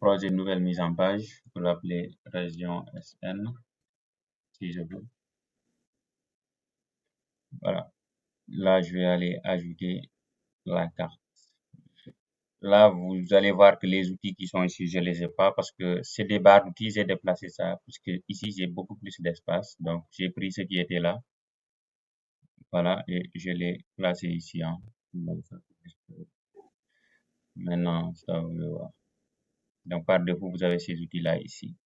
projet de nouvelle mise en page. Je peux l'appeler région SN, si je veux. Voilà. Là, je vais aller ajouter la carte. Là, vous allez voir que les outils qui sont ici, je les ai pas parce que c'est des barres d'outils. J'ai déplacé ça parce que ici, j'ai beaucoup plus d'espace. Donc, j'ai pris ce qui était là. Voilà. Et je l'ai placé ici, hein. Donc, maintenant, ça, vous le voir. Donc, par défaut, vous avez ces outils-là ici.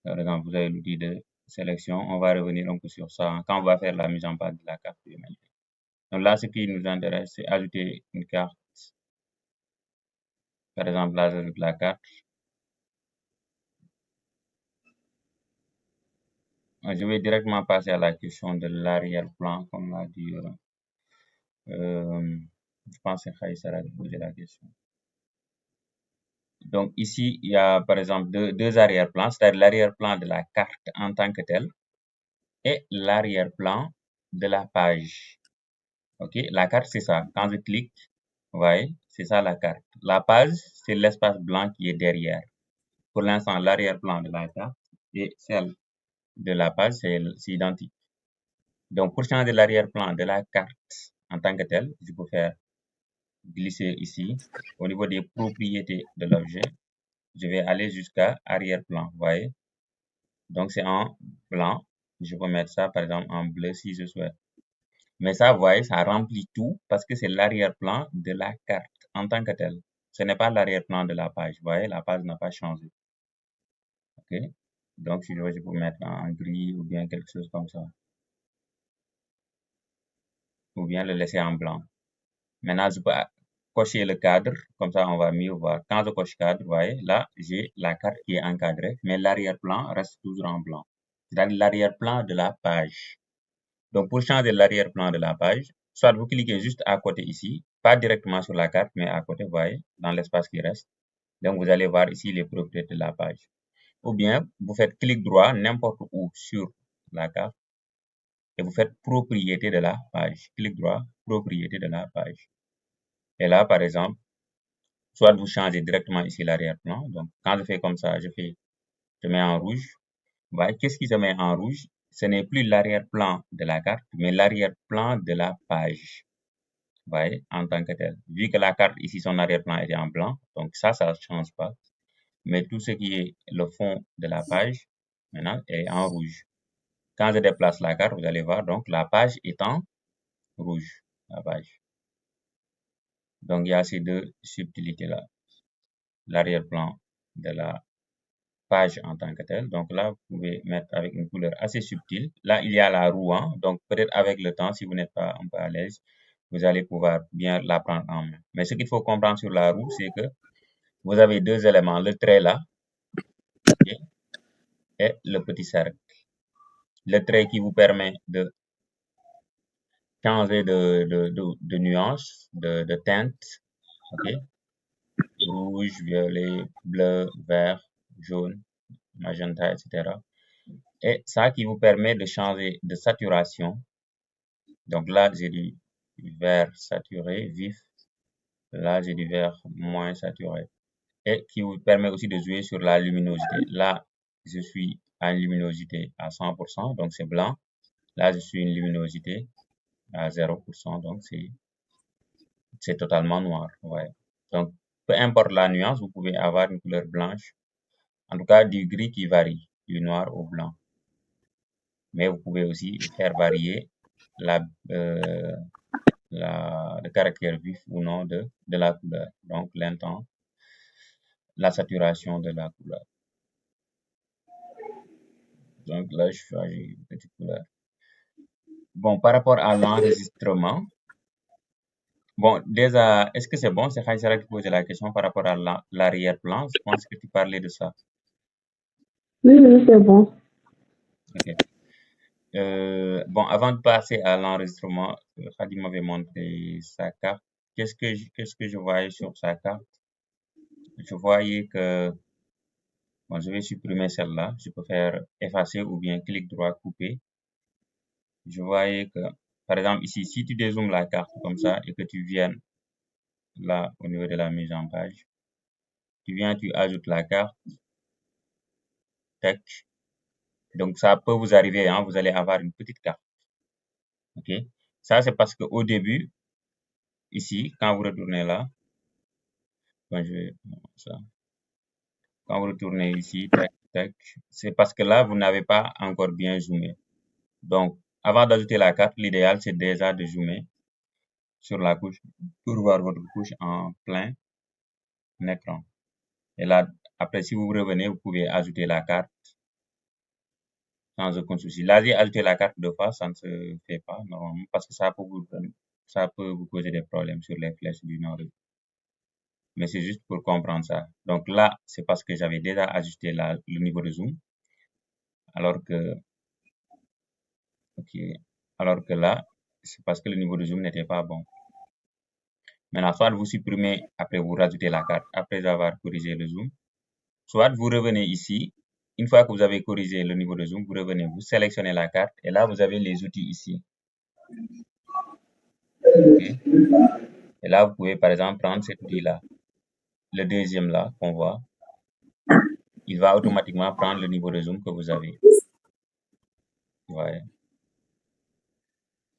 Par exemple, vous avez l'outil de sélection. On va revenir un peu sur ça, hein, quand on va faire la mise en page de la carte biométrique. Donc là, ce qui nous intéresse, c'est ajouter une carte. Par exemple, là, j'ajoute la carte. Je vais directement passer à la question de l'arrière-plan, comme l'a dit. Je pense que c'est Khaïsara qui posait la question. Donc ici, il y a par exemple deux arrière-plans, c'est-à-dire l'arrière-plan de la carte en tant que telle et l'arrière-plan de la page. Ok, la carte c'est ça. Quand je clique, vous voyez, c'est ça la carte. La page, c'est l'espace blanc qui est derrière. Pour l'instant, l'arrière-plan de la carte et celle de la page, c'est identique. Donc pour changer l'arrière-plan de la carte en tant que telle, je peux faire glisser ici au niveau des propriétés de l'objet. Je vais aller jusqu'à arrière-plan, vous voyez. Donc c'est en blanc. Je peux mettre ça par exemple en bleu si je souhaite. Mais ça, vous voyez, ça remplit tout parce que c'est l'arrière-plan de la carte en tant que telle. Ce n'est pas l'arrière-plan de la page. Vous voyez, la page n'a pas changé. OK? Donc si je veux, je peux mettre en gris ou bien quelque chose comme ça. Ou bien le laisser en blanc. Maintenant, je peux cocher le cadre, comme ça on va mieux voir. Quand je coche cadre, vous voyez, là, j'ai la carte qui est encadrée, mais l'arrière-plan reste toujours en blanc. C'est-à-dire l'arrière-plan de la page. Donc, pour changer l'arrière-plan de la page, soit vous cliquez juste à côté ici, pas directement sur la carte, mais à côté, vous voyez, dans l'espace qui reste. Donc, vous allez voir ici les propriétés de la page. Ou bien, vous faites clic droit n'importe où sur la carte et vous faites propriété de la page. Clic droit, propriété de la page. Et là, par exemple, soit vous changez directement ici l'arrière-plan. Donc, quand je fais comme ça, je mets en rouge. Vous voyez, qu'est-ce qui se met en rouge? Ce n'est plus l'arrière-plan de la carte, mais l'arrière-plan de la page. Vous voyez, en tant que tel. Vu que la carte ici, son arrière-plan était en blanc, donc ça ne change pas. Mais tout ce qui est le fond de la page, maintenant, est en rouge. Quand je déplace la carte, vous allez voir, donc la page est en rouge. La page. Donc, il y a ces deux subtilités-là. L'arrière-plan de la page en tant que telle. Donc là, vous pouvez mettre avec une couleur assez subtile. Là, il y a la roue, hein. Donc peut-être avec le temps, si vous n'êtes pas un peu à l'aise, vous allez pouvoir bien la prendre en main. Mais ce qu'il faut comprendre sur la roue, c'est que vous avez deux éléments, le trait là, okay, et le petit cercle. Le trait qui vous permet de changer de nuance, de teinte, ok, rouge, violet, bleu, vert, jaune, magenta, etc. Et ça qui vous permet de changer de saturation. Donc là, j'ai du vert saturé, vif. Là, j'ai du vert moins saturé. Et qui vous permet aussi de jouer sur la luminosité. Là, je suis à une luminosité à 100%, donc c'est blanc. Là, je suis une luminosité à 0%, donc c'est totalement noir. Ouais. Donc, peu importe la nuance, vous pouvez avoir une couleur blanche. En tout cas, du gris qui varie, du noir au blanc. Mais vous pouvez aussi faire varier la, euh, le caractère vif ou non de la couleur. Donc, l'intense, la saturation de la couleur. Donc là, je choisis une petite couleur. Bon, par rapport à l'enregistrement, bon, déjà, est-ce que c'est bon? C'est Khaïsara qui posait la question par rapport à l'arrière-plan. Je pense que tu parlais de ça. Oui, oui, c'est bon. Ok. Bon, avant de passer à l'enregistrement, Khadim m'avait montré sa carte. Qu'est-ce que je voyais sur sa carte? Je voyais que, bon, je vais supprimer celle-là. Je peux faire effacer ou bien clic droit couper. Je voyais que, par exemple, ici, si tu dézoomes la carte comme ça et que tu viennes là au niveau de la mise en page, tu viens, tu ajoutes la carte, tac. Donc, ça peut vous arriver, hein, vous allez avoir une petite carte. OK? Ça, c'est parce qu'au début, ici, quand vous retournez là, ben, je vais ça. Quand vous retournez ici, tac, tac, c'est parce que là, vous n'avez pas encore bien zoomé. Donc, avant d'ajouter la carte, l'idéal, c'est déjà de zoomer sur la couche pour voir votre couche en plein écran. Et là, après, si vous revenez, vous pouvez ajouter la carte sans aucun souci. Là, j'ai ajouté la carte deux fois, ça ne se fait pas normalement parce que ça peut vous causer des problèmes sur les flèches du nord. Mais c'est juste pour comprendre ça. Donc là, c'est parce que j'avais déjà ajusté le niveau de zoom, alors que, ok, alors que là, c'est parce que le niveau de zoom n'était pas bon. Maintenant, soit vous supprimez, après vous rajoutez la carte, après avoir corrigé le zoom, soit vous revenez ici. Une fois que vous avez corrigé le niveau de zoom, vous revenez, vous sélectionnez la carte et là, vous avez les outils ici. Okay. Et là, vous pouvez par exemple prendre cet outil-là. Le deuxième là qu'on voit, il va automatiquement prendre le niveau de zoom que vous avez. Ouais.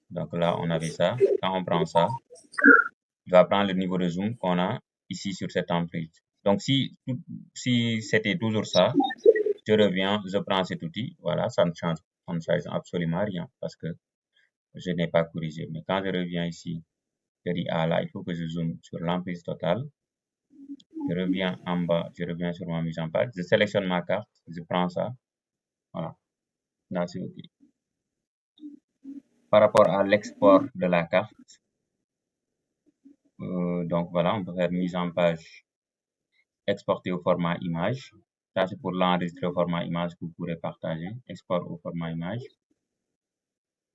Donc là, on avait ça. Quand on prend ça, il va prendre le niveau de zoom qu'on a ici sur cette emprise. Donc si c'était toujours ça, je reviens, je prends cet outil, voilà, ça ne change absolument rien parce que je n'ai pas corrigé. Mais quand je reviens ici, je dis, ah là, il faut que je zoome sur l'emprise totale. Je reviens en bas, je reviens sur ma mise en page, je sélectionne ma carte, je prends ça, voilà, là c'est OK. Par rapport à l'export de la carte, donc voilà, on peut faire mise en page, exporter au format image. Ça c'est pour l'enregistrer au format image que vous pourrez partager, export au format image.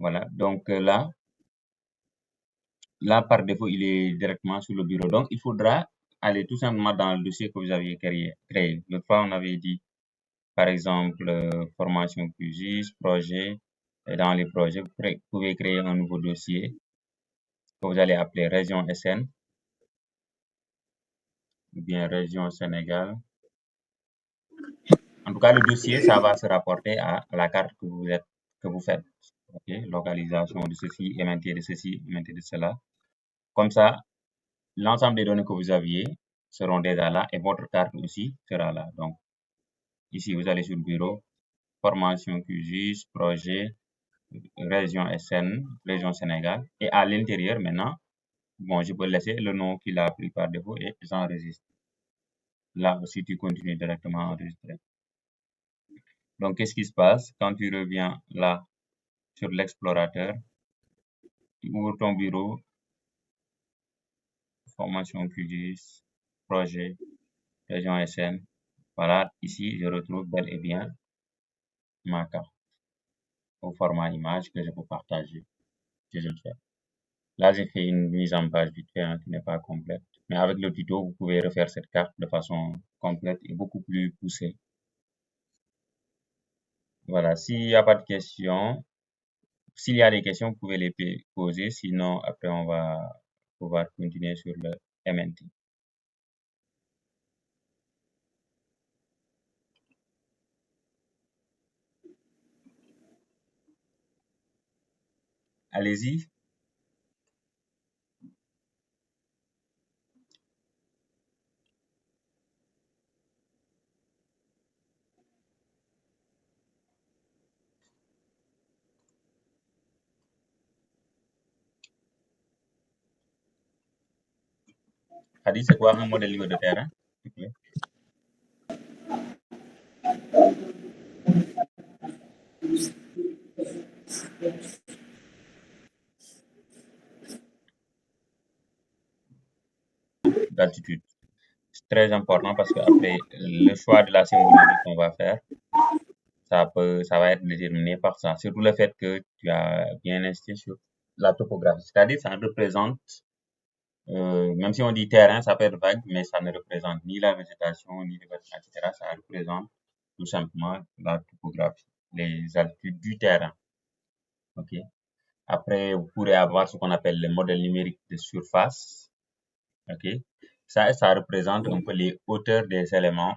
Voilà, donc là par défaut il est directement sur le bureau, donc il faudra aller tout simplement dans le dossier que vous aviez créé. L'autre fois on avait dit par exemple formation QGIS, projet, et dans les projets vous pouvez créer un nouveau dossier que vous allez appeler région SN ou bien région Sénégal. En tout cas, le dossier, ça va se rapporter à la carte que vous faites. OK, localisation de ceci, émetteur de ceci, émetteur de cela. Comme ça, l'ensemble des données que vous aviez seront déjà là et votre carte aussi sera là. Donc, ici, vous allez sur le bureau, formation QGIS, projet, région SN, région Sénégal. Et à l'intérieur, maintenant, bon, je peux laisser le nom qu'il a pris par défaut et j'enregistre. Là aussi, tu continues directement à enregistrer. Donc, qu'est-ce qui se passe quand tu reviens là sur l'explorateur, tu ouvres ton bureau, formation QGIS, projet, région SN. Voilà, ici, je retrouve bel et bien ma carte au format image que je peux partager, si je le fais. Là, j'ai fait une mise en page vite fait qui n'est pas complète. Mais avec le tuto, vous pouvez refaire cette carte de façon complète et beaucoup plus poussée. Voilà, s'il n'y a pas de questions, s'il y a des questions, vous pouvez les poser. Sinon, après, on va pouvoir continuer sur le MNT. Allez-y. Hadi, c'est quoi un modèle niveau de terrain? Okay. D'altitude. C'est très important parce que après le choix de la symbologie qu'on va faire, ça va être déterminé par ça. Surtout le fait que tu as bien insisté sur la topographie. C'est-à-dire, ça représente, même si on dit terrain, ça peut être vague, mais ça ne représente ni la végétation, ni le bâtiment, etc. Ça représente tout simplement la topographie, les altitudes du terrain. OK. Après, vous pourrez avoir ce qu'on appelle le modèle numérique de surface. OK. Ça représente un peu les hauteurs des éléments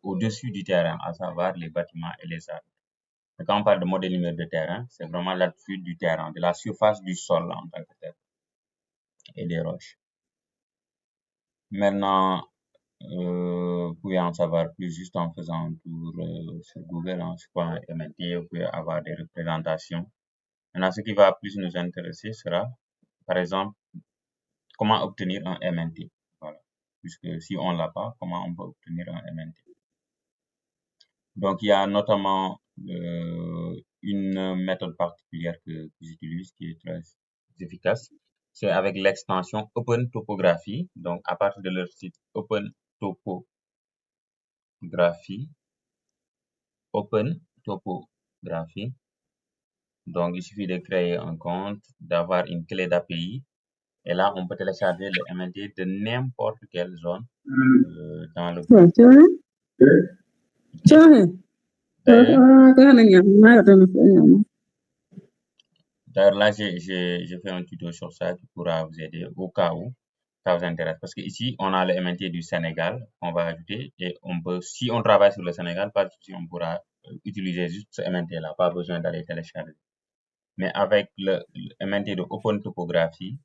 au-dessus du terrain, à savoir les bâtiments et les arbres. Et quand on parle de modèle numérique de terrain, c'est vraiment l'altitude du terrain, de la surface du sol en tant que tel, et des roches. Maintenant, vous pouvez en savoir plus juste en faisant un tour sur Google, hein, c'est quoi un MNT, vous pouvez avoir des représentations. Maintenant, ce qui va plus nous intéresser sera, par exemple, comment obtenir un MNT. Voilà. Puisque si on l'a pas, comment on peut obtenir un MNT? Donc, il y a notamment une méthode particulière que j'utilise qui est très efficace. C'est avec l'extension Open Topography. Donc, à partir de leur site Open Topography, donc, il suffit de créer un compte, d'avoir une clé d'API. Et là, on peut télécharger le MNT de n'importe quelle zone dans le Ouais, tu vois? Tu vois? D'ailleurs, là, j'ai fait un tuto sur ça qui pourra vous aider au cas où ça vous intéresse. Parce qu'ici, on a le MNT du Sénégal qu'on va ajouter et on peut, si on travaille sur le Sénégal, pas de souci, on pourra utiliser juste ce MNT-là, pas besoin d'aller télécharger. Mais avec le MNT de Open Topography,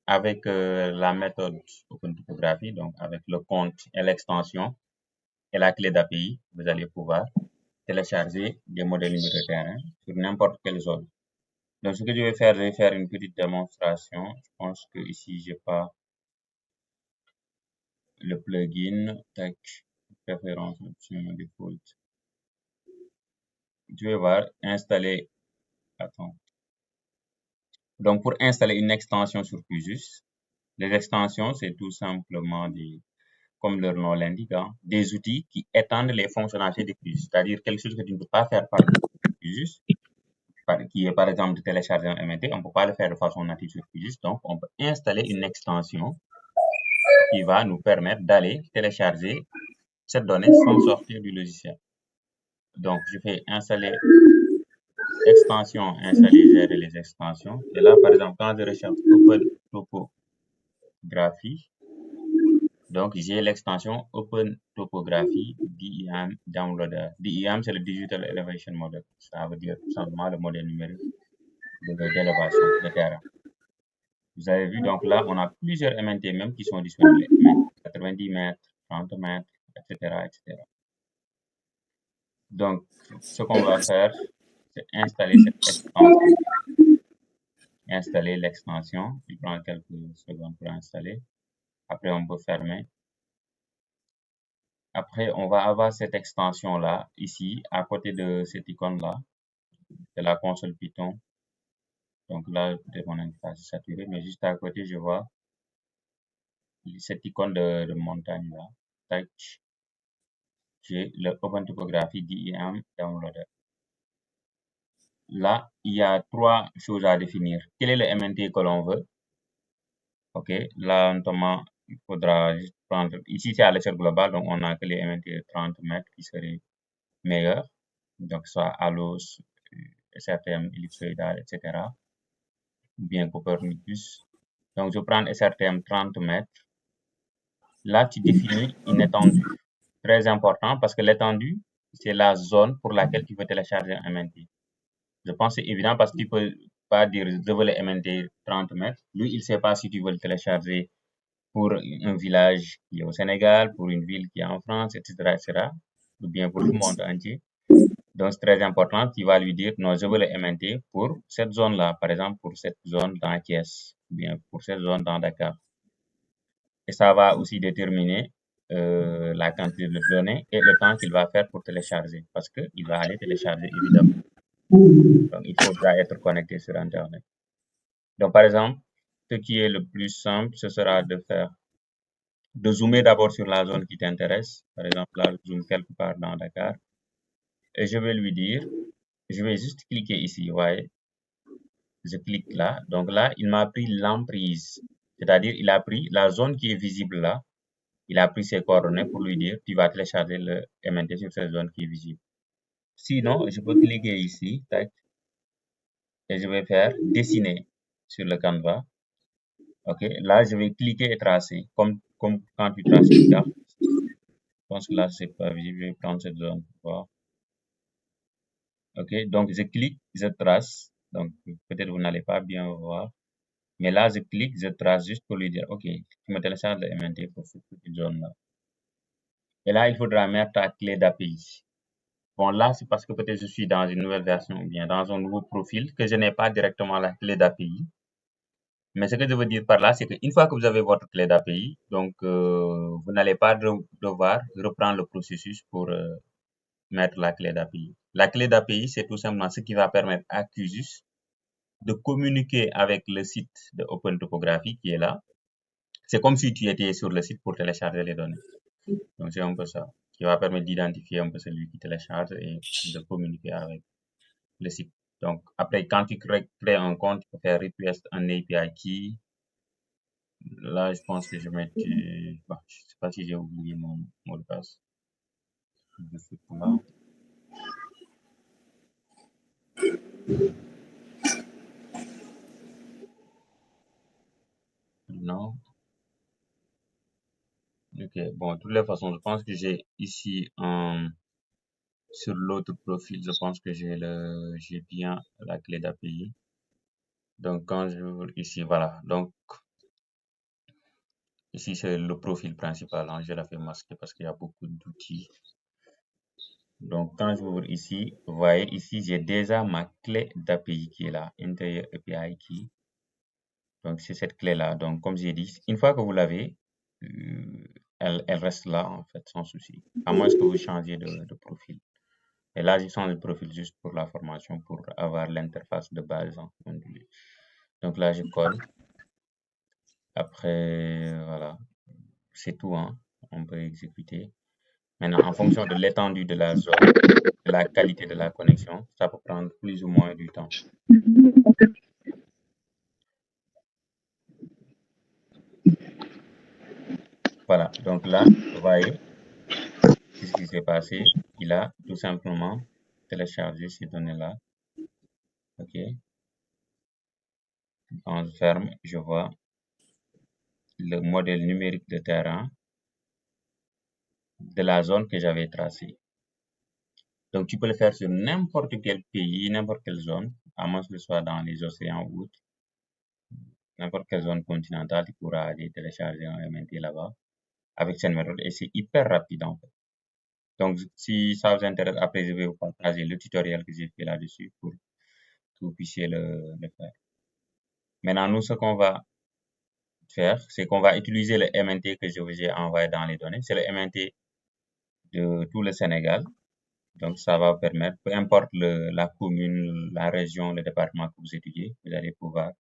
avec la méthode Open Topography, donc avec le compte et l'extension et la clé d'API, vous allez pouvoir télécharger des modèles numériques de terrain sur n'importe quelle zone. Donc, ce que je vais faire une petite démonstration. Je pense que ici, j'ai pas le plugin. Tac, préférence, option, default. Je vais voir, installer, attends. Donc, pour installer une extension sur QGIS, les extensions, c'est tout simplement comme leur nom l'indique, hein, des outils qui étendent les fonctionnalités de QGIS. C'est-à-dire quelque chose que tu ne peux pas faire par QGIS, qui est par exemple de télécharger un MNT, on ne peut pas le faire de façon native sur QGIS. Donc, on peut installer une extension qui va nous permettre d'aller télécharger cette donnée sans sortir du logiciel. Donc, je fais installer extension, installer, gérer les extensions. Et là, par exemple, quand je recherche Open Topography, donc j'ai l'extension Open Topography DEM Downloader. DEM, c'est le Digital Elevation Model. Ça veut dire tout simplement le modèle numérique d'élévation de terrain. Vous avez vu, donc là, on a plusieurs MNT même qui sont disponibles. 90 mètres, 30 mètres, etc., etc. Donc, ce qu'on va faire, c'est installer cette extension. Installer l'extension. Il prend quelques secondes pour installer. Après, on peut fermer. Après, on va avoir cette extension-là, ici, à côté de cette icône-là, de la console Python. Donc là, peut-être mon interface est saturée, mais juste à côté, je vois cette icône de montagne-là. Tac. J'ai le Open Topography DEM Downloader. Là, il y a trois choses à définir. Quel est le MNT que l'on veut? OK. Là, notamment, il faudra juste prendre. Ici, c'est à l'échelle globale, donc on a que les MNT de 30 mètres qui seraient meilleurs. Donc, soit ALOS, SRTM, ellipsoïdal, etc. Ou bien Copernicus. Donc, je prends SRTM 30 mètres. Là, tu définis une étendue. Très important parce que l'étendue, c'est la zone pour laquelle tu veux télécharger un MNT. Je pense que c'est évident parce que tu peux pas dire je veux le MNT 30 mètres. Lui, il ne sait pas si tu veux le télécharger pour un village qui est au Sénégal, pour une ville qui est en France, etc., etc., ou bien pour le monde entier. Donc, c'est très important. Tu vas lui dire, non, je veux le MNT pour cette zone-là, par exemple, pour cette zone dans Thiès, ou bien pour cette zone dans Dakar. Et ça va aussi déterminer la quantité de données et le temps qu'il va faire pour télécharger, parce qu'il va aller télécharger, évidemment. Donc, il faudra être connecté sur Internet. Donc, par exemple, ce qui est le plus simple, ce sera de zoomer d'abord sur la zone qui t'intéresse. Par exemple, là, je zoome quelque part dans Dakar. Et je vais lui dire, je vais juste cliquer ici, vous voyez. Je clique là. Donc là, il m'a pris l'emprise. C'est-à-dire, il a pris la zone qui est visible là. Il a pris ses coordonnées pour lui dire, tu vas télécharger le MNT sur cette zone qui est visible. Sinon, je peux cliquer ici, tac, et je vais faire dessiner sur le canevas. OK, là, je vais cliquer et tracer. Comme comme quand tu traces une carte. Je pense que là, c'est pas visible. Je vais prendre cette zone pour voir. Ok, donc je clique, je trace. Donc peut-être vous n'allez pas bien voir. Mais là, je clique, je trace juste pour lui dire, ok, tu me télécharges le MNT pour cette petite zone-là. Et là, il faudra mettre ta clé d'API. Bon, là, c'est parce que peut-être je suis dans une nouvelle version ou bien dans un nouveau profil que je n'ai pas directement la clé d'API. Mais ce que je veux dire par là, c'est qu'une fois que vous avez votre clé d'API, donc vous n'allez pas devoir reprendre le processus pour mettre la clé d'API. La clé d'API, c'est tout simplement ce qui va permettre à QGIS de communiquer avec le site de Open Topography qui est là. C'est comme si tu étais sur le site pour télécharger les données. Donc c'est un peu ça, qui va permettre d'identifier un peu celui qui télécharge et de communiquer avec le site. Donc après, quand tu crées un compte, tu peux faire request un API key. Là, je pense que je mettais, bah, je sais pas si j'ai oublié mon mot de passe. Je sais pas. Non. Ok, bon, de toutes les façons, je pense que j'ai ici sur l'autre profil, je pense que j'ai bien la clé d'API. Donc, quand je ici, voilà. Donc, ici, c'est le profil principal, hein. Je l'ai fait masquer parce qu'il y a beaucoup d'outils. Donc, quand j'ouvre ici, vous voyez, ici, j'ai déjà ma clé d'API qui est là, Interior API Key. Donc, c'est cette clé-là. Donc, comme j'ai dit, une fois que vous l'avez, elle reste là, en fait, sans souci. À moins que vous changiez de profil. Et là, j'ai changé de profil juste pour la formation, pour avoir l'interface de base en ondulé. Donc là, je colle. Après, voilà. C'est tout, hein. On peut exécuter. Maintenant, en fonction de l'étendue de la zone, de la qualité de la connexion, ça peut prendre plus ou moins du temps. Voilà. Donc là, vous voyez, qu'est-ce qui s'est passé? Il a tout simplement téléchargé ces données-là. OK. Quand je ferme, je vois le modèle numérique de terrain de la zone que j'avais tracée. Donc, tu peux le faire sur n'importe quel pays, n'importe quelle zone, à moins que ce soit dans les océans ou autre. N'importe quelle zone continentale, tu pourras aller télécharger un MNT là-bas avec cette méthode et c'est hyper rapide en fait. Donc, si ça vous intéresse, après, je vais vous partager le tutoriel que j'ai fait là-dessus pour que vous puissiez le faire. Maintenant, nous, ce qu'on va faire, c'est qu'on va utiliser le MNT que je vous ai envoyé dans les données. C'est le MNT de tout le Sénégal. Donc, ça va vous permettre, peu importe la commune, la région, le département que vous étudiez, vous allez pouvoir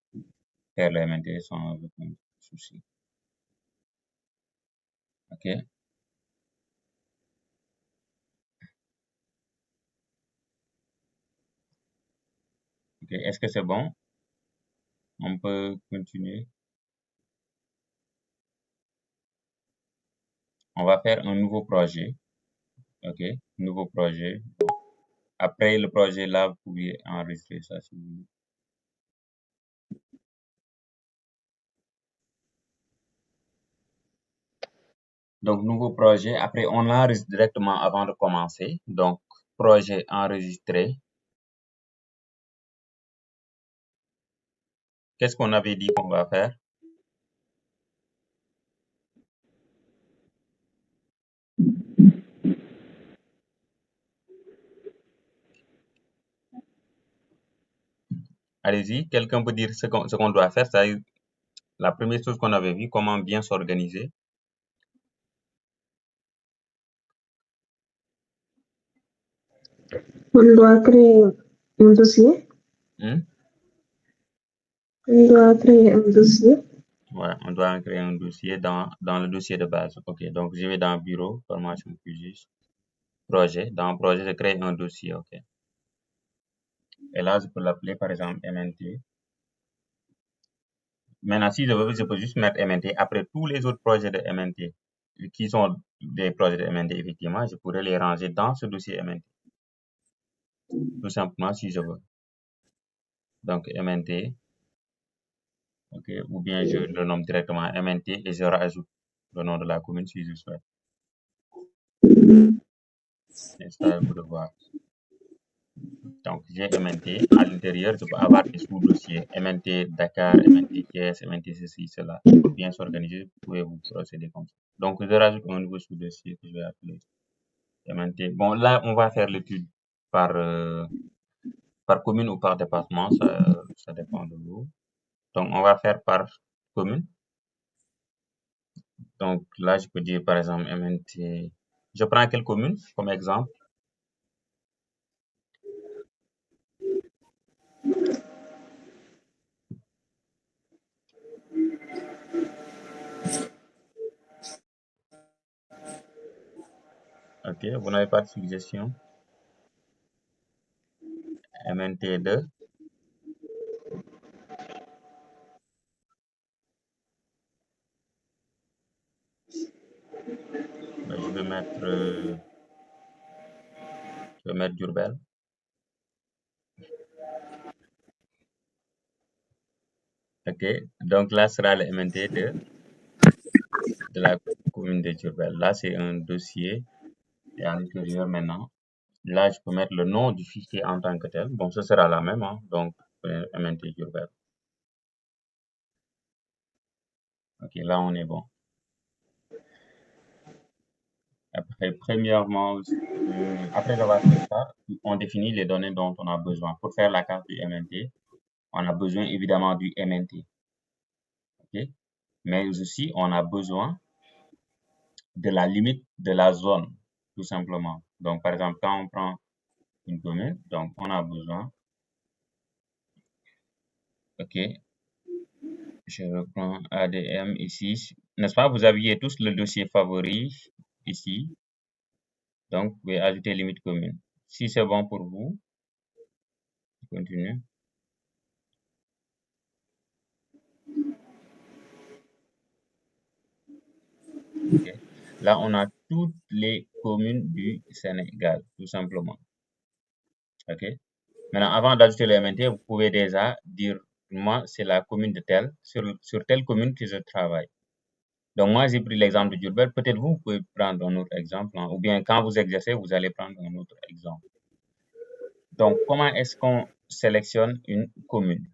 faire le MNT sans aucun souci. OK? OK. Est-ce que c'est bon? On peut continuer. On va faire un nouveau projet. OK? Nouveau projet. Après le projet là, vous pouvez enregistrer ça si vous voulez. Donc, nouveau projet. Après, on l'enregistre directement avant de commencer. Donc, projet enregistré. Qu'est-ce qu'on avait dit qu'on va faire? Allez-y, quelqu'un peut dire ce qu'on doit faire. C'est la première chose qu'on avait vu, comment bien s'organiser. On doit créer un dossier. Hmm? On doit créer un dossier. Ouais, on doit créer un dossier dans le dossier de base. OK, donc je vais dans Bureau, formation QGIS, projet. Dans projet, je crée un dossier. OK. Et là, je peux l'appeler par exemple MNT. Maintenant, si je veux, je peux juste mettre MNT après tous les autres projets de MNT qui sont des projets de MNT, effectivement, je pourrais les ranger dans ce dossier MNT. Tout simplement, si je veux. Donc, MNT, OK, ou bien je le nomme directement MNT et je rajoute le nom de la commune si je souhaite. Et ça, à vous de voir. Donc, j'ai MNT. À l'intérieur, je peux avoir des sous-dossiers. MNT Dakar, MNT Thiès, MNT ceci, cela. Pour bien s'organiser, vous pouvez vous procéder comme ça. Donc, je rajoute un nouveau sous-dossier que je vais appeler MNT. Bon, là, on va faire l'étude par, par commune ou par département. Ça dépend de vous. Donc, on va faire par commune. Donc, là, je peux dire, par exemple, MNT. Je prends quelle commune comme exemple? Ok, vous n'avez pas de suggestion? MNT2. Ben, je vais mettre Diourbel. Ok, donc là sera le MNT de la commune de Diourbel. Là, c'est un dossier et à l'intérieur maintenant. Là, je peux mettre le nom du fichier en tant que tel. Bon, ce sera la même, hein, donc MNT Diourbel. Ok, là, on est bon. Après, premièrement, après avoir fait ça, on définit les données dont on a besoin. Pour faire la carte du MNT, on a besoin évidemment du MNT. Ok, mais aussi, on a besoin de la limite de la zone, tout simplement. Donc, par exemple, quand on prend une commune, donc on a besoin, ok, je reprends ADM ici, n'est-ce pas? Vous aviez tous le dossier favori ici, donc vous pouvez ajouter limite commune. Si c'est bon pour vous, continue. Ok. Là, on a toutes les communes du Sénégal, tout simplement. Ok. Maintenant, avant d'ajouter le MNT, vous pouvez déjà dire, moi, c'est la commune de telle, sur telle commune que je travaille. Donc, moi, j'ai pris l'exemple de Diourbel. Peut-être vous pouvez prendre un autre exemple, hein, ou bien quand vous exercez, vous allez prendre un autre exemple. Donc, comment est-ce qu'on sélectionne une commune?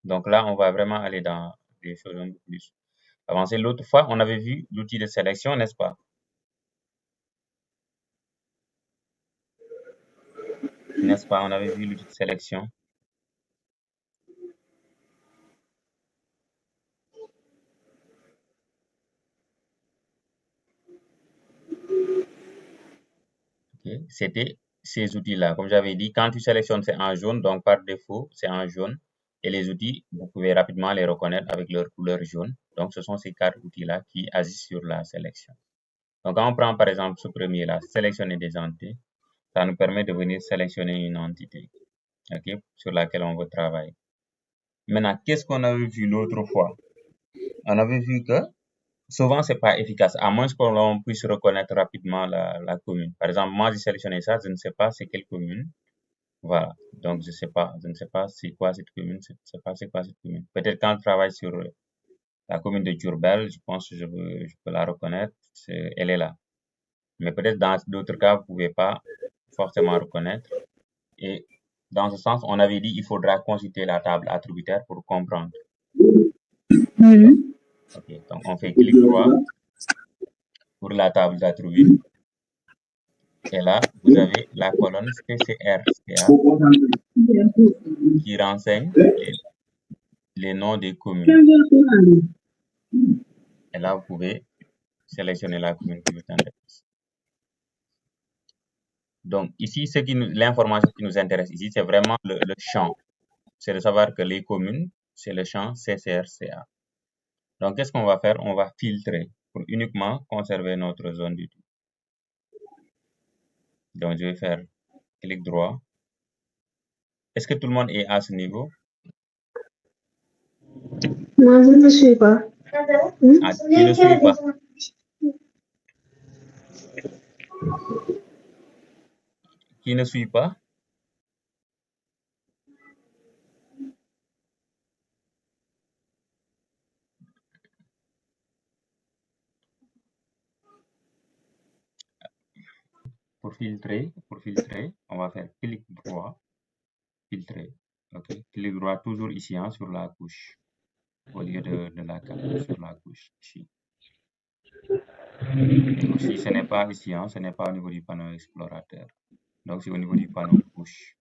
Donc là, on va vraiment aller dans des choses un peu plus avancées. L'autre fois, on avait vu l'outil de sélection, n'est-ce pas? N'est-ce pas? On avait vu l'outil de sélection. Ok. C'était ces outils-là. Comme j'avais dit, quand tu sélectionnes, c'est en jaune. Donc, par défaut, c'est en jaune. Et les outils, vous pouvez rapidement les reconnaître avec leur couleur jaune. Donc, ce sont ces quatre outils-là qui agissent sur la sélection. Donc, quand on prend par exemple ce premier-là, sélectionner des entités, ça nous permet de venir sélectionner une entité, ok, sur laquelle on veut travailler. Maintenant, qu'est-ce qu'on avait vu l'autre fois? On avait vu que souvent, c'est pas efficace, à moins que l'on puisse reconnaître rapidement la commune. Par exemple, moi, j'ai sélectionné ça, je ne sais pas c'est quelle commune. Voilà. Donc, je ne sais pas c'est quoi cette commune, je ne sais pas c'est quoi cette commune. Peut-être quand je travaille sur la commune de Diourbel, je pense que je peux la reconnaître, elle est là. Mais peut-être dans d'autres cas, vous ne pouvez pas forcément reconnaître. Et dans ce sens, on avait dit qu'il faudra consulter la table attributaire pour comprendre. Ok, donc on fait clic droit pour la table d'attributs. Et là, vous avez la colonne CCRCA qui renseigne les noms des communes. Et là, vous pouvez sélectionner la commune qui vous intéresse. Donc ici, l'information qui nous intéresse ici, c'est vraiment le champ. C'est de savoir que les communes, c'est le champ CCRCA. Donc, qu'est-ce qu'on va faire? On va filtrer pour uniquement conserver notre zone du tout. Donc, je vais faire clic droit. Est-ce que tout le monde est à ce niveau? Moi, je ne suis pas. Ah, tu ne suis pas. Qui ne suit pas? Pour filtrer, on va faire clic droit, filtrer. OK, clic droit toujours ici hein, sur la couche, au lieu de la carte, sur la couche ici. Et aussi, ce n'est pas ici, hein, ce n'est pas au niveau du panneau explorateur. Donc, c'est au niveau du panneau couche.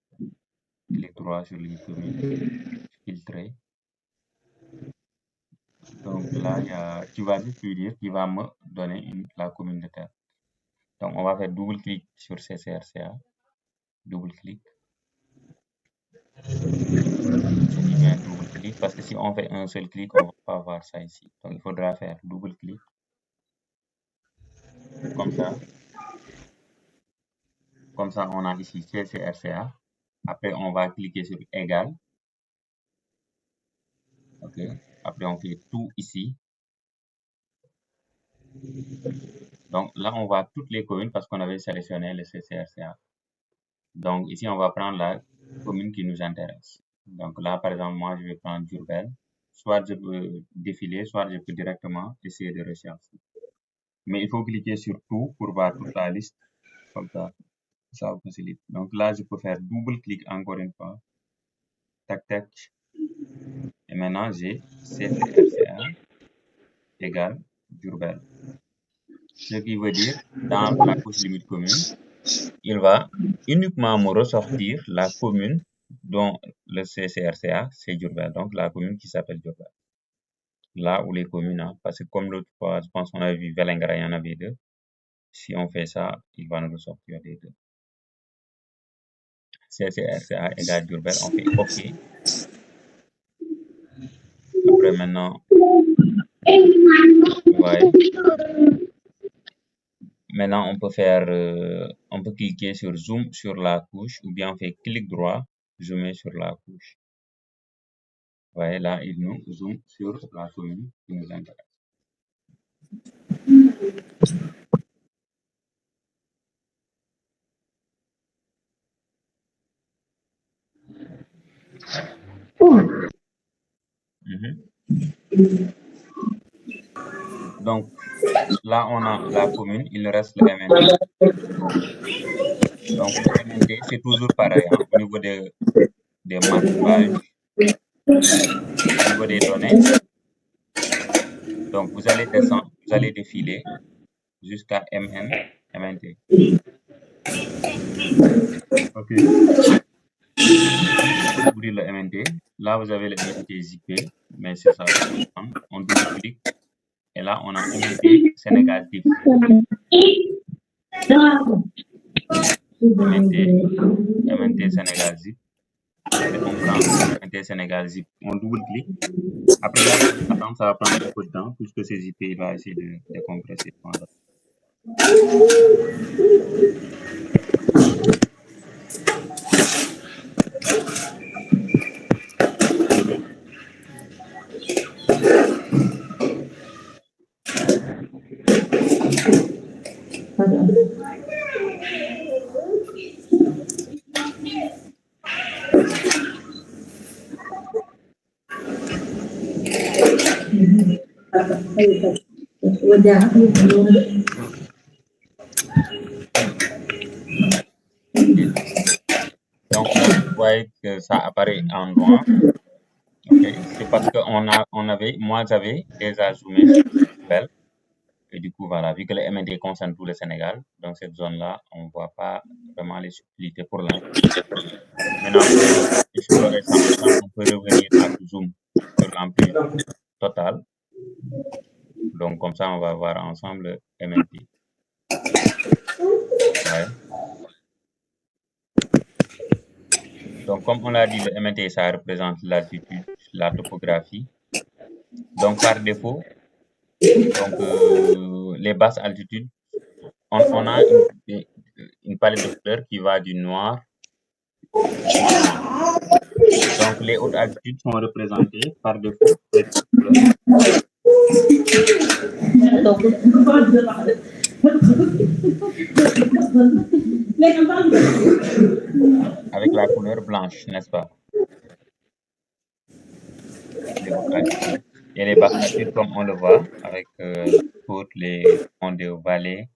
Clic droit sur limite commune, filtrer. Donc là, tu vas juste lui dire qu'il va me donner la commune de tête. Donc, on va faire double-clic sur CCRCA. Double-clic. Je dis bien double-clic parce que si on fait un seul clic, on ne va pas voir ça ici. Donc, il faudra faire double-clic. Comme ça. Comme ça, on a ici CCRCA. Après, on va cliquer sur égal. OK. Après, on fait tout ici. Donc là, on voit toutes les communes parce qu'on avait sélectionné le CCRCA. Donc ici, on va prendre la commune qui nous intéresse. Donc là, par exemple, moi, je vais prendre Diourbel. Soit je peux défiler, soit je peux directement essayer de rechercher. Mais il faut cliquer sur tout pour voir toute la liste. Comme ça vous facilite. Donc là, je peux faire double-clic encore une fois. Tac, tac. Et maintenant, j'ai CCRCA égale Diourbel. Ce qui veut dire, dans la couche limite commune, il va uniquement me ressortir la commune dont le CCRCA, c'est Diourbel, donc la commune qui s'appelle Diourbel. Là où les communes, hein, parce que comme l'autre fois, je pense qu'on a vu Vélingara, il y en avait deux. Si on fait ça, il va nous ressortir les deux. CCRCA égale Diourbel, on fait OK. Après maintenant, ouais. Maintenant, on peut faire, on peut cliquer sur zoom sur la couche ou bien on fait clic droit, zoomer sur la couche. Ouais, là, il nous zoome sur la commune qui nous intéresse. Donc, là, on a la commune, il reste le MNT. Donc, le MNT, c'est toujours pareil, hein, au niveau des marquages, au niveau des données. Donc, vous allez descendre, vous allez défiler jusqu'à MNT. OK. Ouvrir le MNT. Là, vous avez le MNT zippé, mais c'est ça. On double-clique. Et là, on a MNT Sénégal TIFF. MNT Sénégal zip. Après, on prend MNT Sénégal zip. On double-clique. Après, là, attendre, ça va prendre un peu de temps, puisque c'est zippé, il va essayer de décompresser. Donc là, vous voyez que ça apparaît en noir. Okay. C'est parce que moi j'avais déjà zoomé sur Diourbel. Et du coup, voilà, vu que le MNT concerne tout le Sénégal, donc cette zone-là, on ne voit pas vraiment les subtilités pour l'instant. Maintenant, pour explorer ça, on peut revenir à zoom sur l'amplitude totale. Donc, comme ça, on va voir ensemble le MNT. Ouais. Donc, comme on l'a dit, le MNT, ça représente l'altitude, la topographie. Donc, par défaut, donc, les basses altitudes, on a une palette de couleurs qui va du noir au noir. Donc, les hautes altitudes sont représentées par défaut avec cette couleur. Avec la couleur blanche, n'est-ce pas? Les hautes altitudes. Et les basses altitudes, comme on le voit, avec toutes les fonds de vallées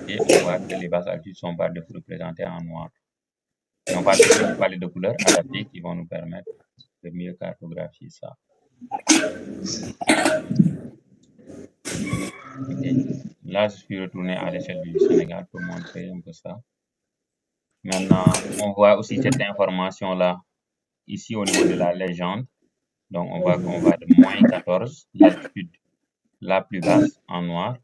Et on voit que les basses altitudes sont par défaut représentées en noir. Et on va trouver une palette de couleurs adaptées qui vont nous permettre de mieux cartographier ça. Ok. Là, je suis retourné à l'échelle du Sénégal pour montrer un peu ça. Maintenant, on voit aussi cette information-là ici au niveau de la légende. Donc, on voit qu'on va de -14, l'altitude la plus basse en noir,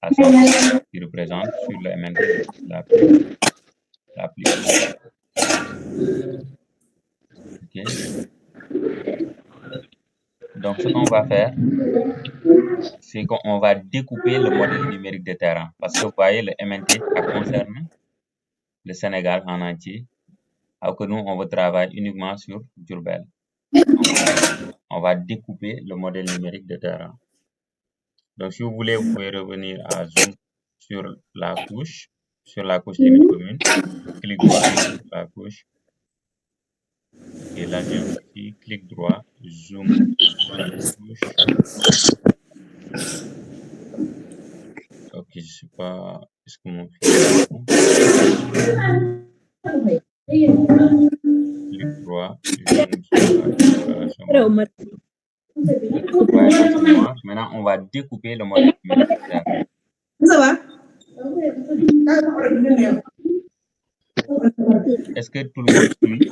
à 100, qui représente sur le MNT la plus haute. Ok. Donc, ce qu'on va faire, c'est qu'on va découper le modèle numérique de terrain. Parce que vous voyez, le MNT, ça concerne le Sénégal en entier. Alors que nous, on veut travailler uniquement sur Diourbel. On va découper le modèle numérique de terrain. Donc, si vous voulez, vous pouvez revenir à zoom sur la couche limite commune. Clic droit sur la couche. Et là, je viens ici, clic droit, zoom sur la couche. Ok, je sais pas, est-ce que mon fil est bon? Clic droit, zoom sur la déclaration. Ouais, là, c'est noir. Maintenant, on va découper le modèle numérique de terrain. Est-ce que tout le monde suit?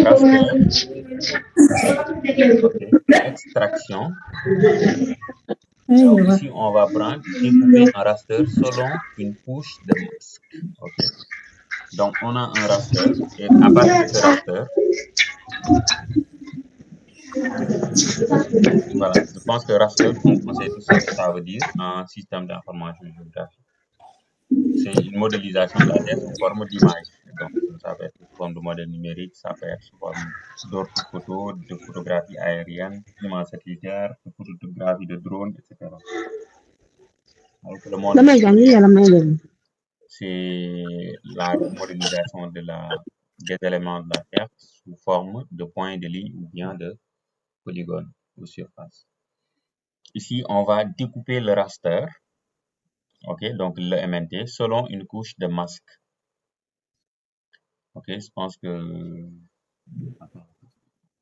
Raster, ok. Extraction. Donc ici, on va prendre, découper un raster selon une couche de masque. Ok. Donc on a un raster et à partir de ce raster, voilà, je pense que raster, on sait tout ce que ça veut dire en système d'information géographique. C'est une modélisation de la Terre sous forme d'image. Donc, ça peut être sous forme de modèle numérique, ça peut être sous forme d'autres photos, de photographies aériennes, d'images satellitaires, de photographies de drones, etc. Alors que le modèle, c'est la modélisation des éléments de la Terre sous forme de points, de lignes ou bien de polygones ou surfaces. Ici, on va découper le raster, ok, donc le MNT, selon une couche de masque. Ok, je pense que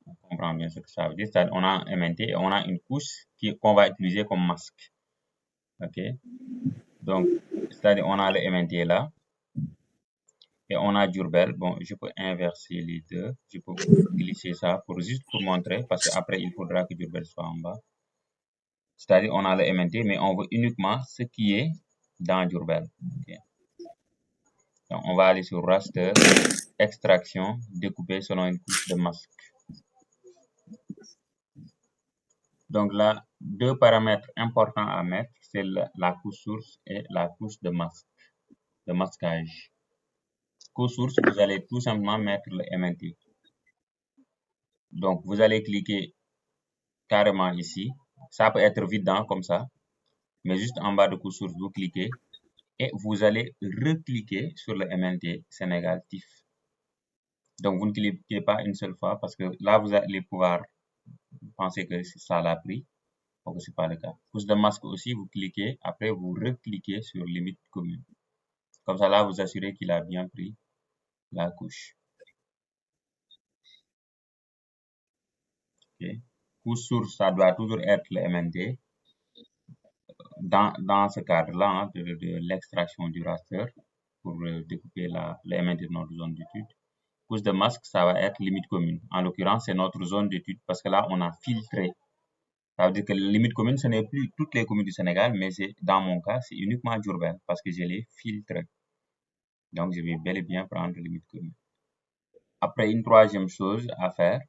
on comprend bien ce que ça veut dire. C'est-à-dire, on a un MNT et on a une couche qu'on va utiliser comme masque. Ok, donc, c'est-à-dire, on a le MNT là et on a Diourbel. Bon, je peux inverser les deux. Je peux glisser ça juste pour montrer parce qu'après, il faudra que Diourbel soit en bas. C'est-à-dire, on a le MNT, mais on veut uniquement ce qui est dans Diourbel. Okay. Donc, on va aller sur raster, extraction, découper selon une couche de masque. Donc là, deux paramètres importants à mettre, c'est la couche source et la couche de masquage. Couche source, vous allez tout simplement mettre le MNT. Donc, vous allez cliquer carrément ici. Ça peut être vidant comme ça, mais juste en bas de couche source, vous cliquez et vous allez recliquer sur le MNT Sénégal TIFF. Donc, vous ne cliquez pas une seule fois parce que là, vous allez pouvoir penser que ça l'a pris. Donc, ce n'est pas le cas. Couche de masque aussi, vous cliquez, après vous recliquez sur limite commune. Comme ça, là, vous assurez qu'il a bien pris la couche. Okay. Couche source, ça doit toujours être le MNT. Dans ce cadre-là, hein, de l'extraction du raster pour découper le MNT de notre zone d'étude. Couche de masque, ça va être limite commune. En l'occurrence, c'est notre zone d'étude parce que là, on a filtré. Ça veut dire que la limite commune, ce n'est plus toutes les communes du Sénégal, mais dans mon cas, c'est uniquement Diourbel parce que je l'ai filtré. Donc, je vais bel et bien prendre limite commune. Après, une troisième chose à faire,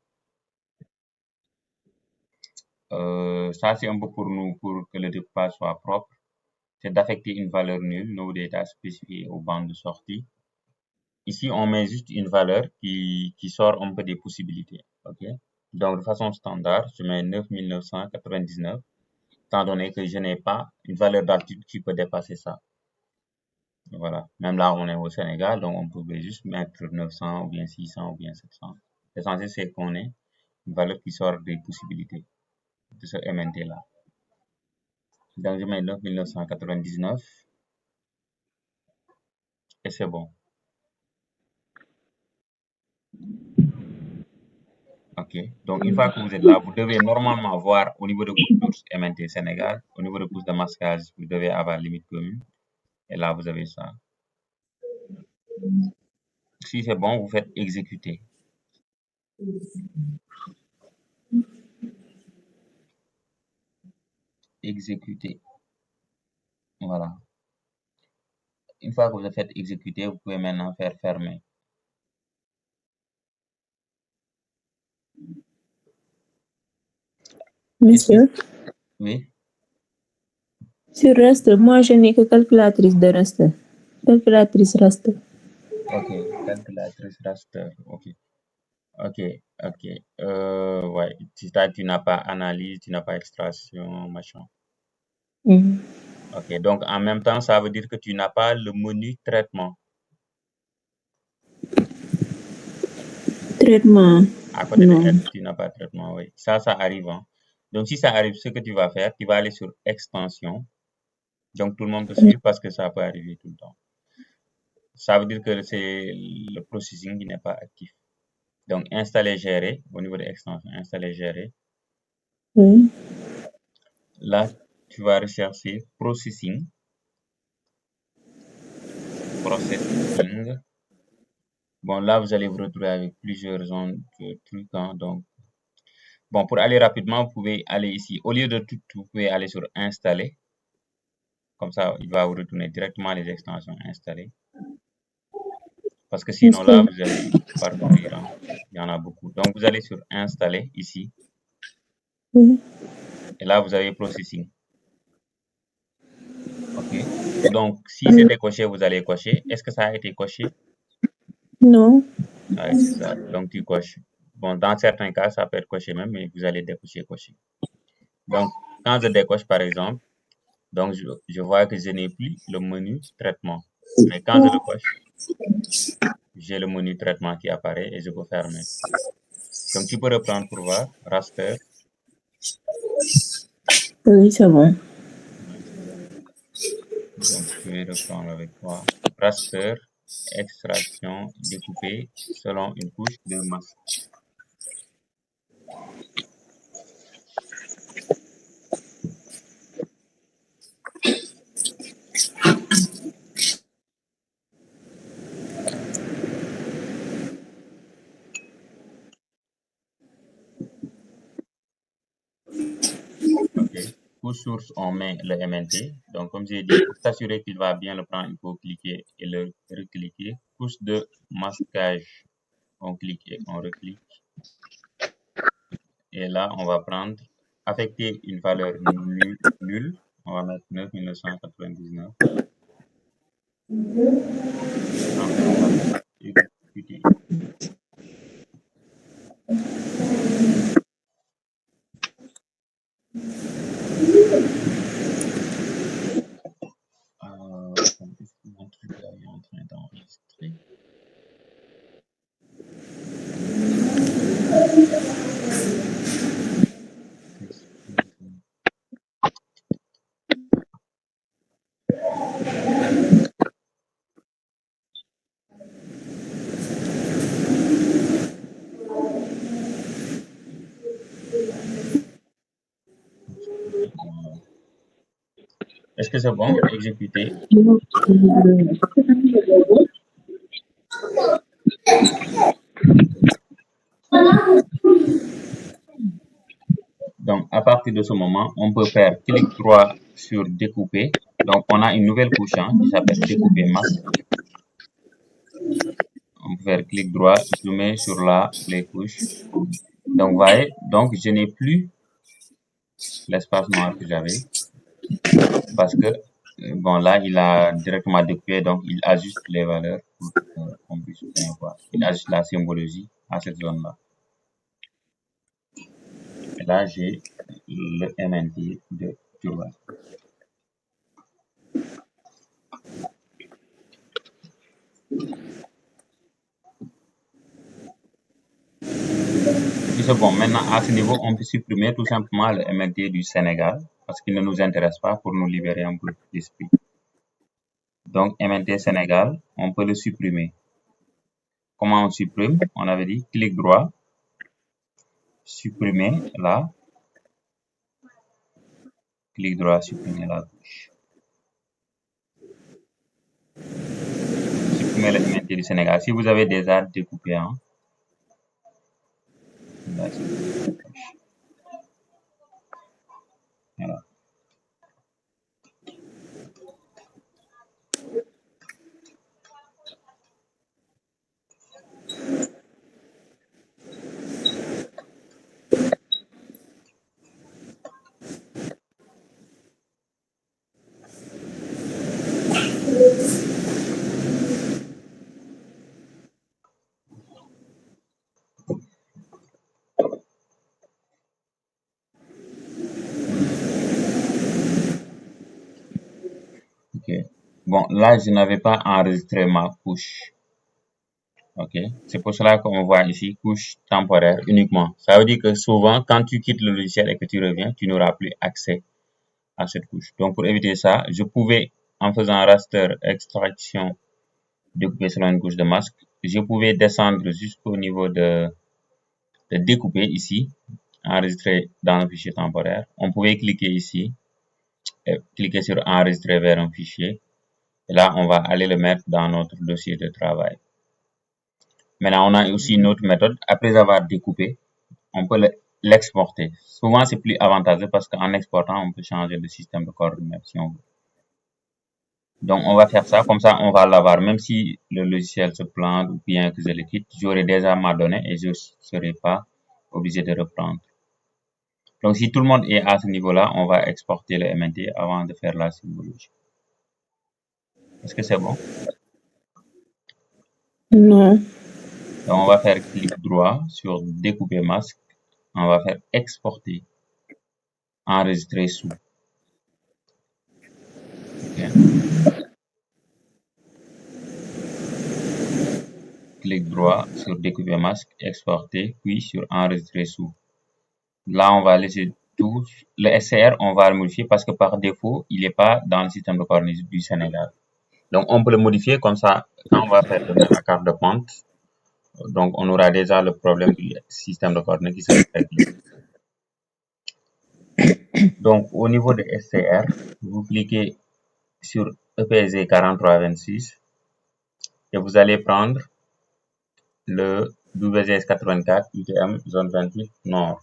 ça c'est un peu pour nous, pour que le découpage soit propre, c'est d'affecter une valeur nulle, no data spécifiée aux bandes de sortie. Ici, on met juste une valeur qui sort un peu des possibilités. Okay? Donc, de façon standard, je mets 9999, étant donné que je n'ai pas une valeur d'altitude qui peut dépasser ça. Voilà. Même là, on est au Sénégal, donc on pouvait juste mettre 900 ou bien 600 ou bien 700. L'essentiel, c'est qu'on ait une valeur qui sort des possibilités de ce MNT-là. Donc, je mets 9999 et c'est bon. OK. Donc, une fois que vous êtes là, vous devez normalement voir au niveau de couche source MNT Sénégal, au niveau de couche de masquage, vous devez avoir limite commune. Et là, vous avez ça. Si c'est bon, vous faites exécuter. Exécuter. Voilà. Une fois que vous avez fait exécuter, vous pouvez maintenant faire fermer. Monsieur, Oui. sur reste, moi je n'ai que calculatrice de reste. Calculatrice reste. OK. Calculatrice raster. OK. OK. OK. Ouais. Tu n'as pas analyse, tu n'as pas extraction, machin. OK. Donc, en même temps, ça veut dire que tu n'as pas le menu traitement. Traitement. À côté de Non. être, tu n'as pas de traitement, oui. Ça arrive, hein. Donc, si ça arrive, ce que tu vas faire, tu vas aller sur extension. Donc, tout le monde peut suivre parce que ça peut arriver tout le temps. Ça veut dire que c'est le processing qui n'est pas actif. Donc, installer, gérer, au niveau de l'extension, installer, gérer. Oui. Là, tu vas rechercher processing. Processing. Bon, là, vous allez vous retrouver avec plusieurs zones de trucs, hein. Donc, bon, pour aller rapidement, vous pouvez aller ici. Au lieu de tout, vous pouvez aller sur installer. Comme ça, il va vous retourner directement les extensions installées. Parce que sinon, là, vous allez parcourir, hein. Il y en a beaucoup. Donc, vous allez sur installer ici. Oui. Et là, vous avez processing. OK. Donc, si c'est décoché, vous allez cocher. Est-ce que ça a été coché? Non. Ah, c'est ça. Donc, tu coches. Bon, dans certains cas, ça peut être coché même, mais vous allez décocher, cocher. Donc, quand je décoche, par exemple, donc je vois que je n'ai plus le menu traitement. Mais quand je le coche, j'ai le menu traitement qui apparaît et je peux fermer. Donc, tu peux reprendre pour voir. Raster. Oui, c'est bon. Ouais, c'est bon. Donc, je vais reprendre avec toi. Raster, extraction, découpé selon une couche de masse. OK. Couche source, on met le MNT. Donc, comme j'ai dit, pour s'assurer qu'il va bien le prendre, il faut cliquer et le recliquer. Couche de masquage, on clique et on reclique. Et là, on va prendre, affecter une valeur nulle. On va mettre 9999. Enfin, on va exécuter. Attends, est-ce que mon truc là est en train d'enregistrer? Est-ce que c'est bon? Exécuter. Donc, à partir de ce moment, on peut faire clic droit sur découper. Donc, on a une nouvelle couche, hein, qui s'appelle découper masse. On peut faire clic droit, zoomer sur les couches. Donc, vous voyez, donc je n'ai plus l'espace noir que j'avais parce que, bon, là, il a directement découpé, donc il ajuste les valeurs pour qu'on puisse bien voir. Il ajuste la symbologie à cette zone-là. Et là, j'ai le MNT de Turbo. Si c'est bon, maintenant à ce niveau, on peut supprimer tout simplement le MNT du Sénégal parce qu'il ne nous intéresse pas pour nous libérer un peu l'esprit. Donc MNT Sénégal, on peut le supprimer. Comment on supprime? On avait dit clic droit, supprimer là, clic droit, supprimer la touche. Supprimer le MNT du Sénégal. Si vous avez déjà découpé, hein, là, voilà. Ok. Bon, là, je n'avais pas enregistré ma couche. Ok. C'est pour cela qu'on voit ici couche temporaire uniquement. Ça veut dire que souvent, quand tu quittes le logiciel et que tu reviens, tu n'auras plus accès à cette couche. Donc, pour éviter ça, je pouvais, en faisant raster extraction, découper selon une couche de masque, je pouvais descendre jusqu'au niveau de découper ici, enregistrer dans le fichier temporaire. On pouvait cliquer ici, et cliquer sur enregistrer vers un fichier. Et là, on va aller le mettre dans notre dossier de travail. Maintenant, on a aussi une autre méthode. Après avoir découpé, on peut l'exporter. Souvent, c'est plus avantageux parce qu'en exportant, on peut changer le système de coordonnées si on veut. Donc, on va faire ça. Comme ça, on va l'avoir. Même si le logiciel se plante ou bien que je le quitte, j'aurai déjà ma donnée et je ne serai pas obligé de reprendre. Donc, si tout le monde est à ce niveau-là, on va exporter le MNT avant de faire la symbologie. Est-ce que c'est bon? Non. Donc, on va faire clic droit sur découper masque. On va faire exporter, enregistrer sous. Okay. Clic droit sur découper masque, exporter, puis sur enregistrer sous. Là, on va laisser tout. Le SCR, on va le modifier parce que par défaut, il n'est pas dans le système de coordonnées du Sénégal. Donc, on peut le modifier comme ça. Quand on va faire la carte de pente, donc on aura déjà le problème du système de coordonnées qui sera réglé. Donc, au niveau de SCR, vous cliquez sur EPZ 4326 et vous allez prendre le WGS 84 UTM zone 28 Nord.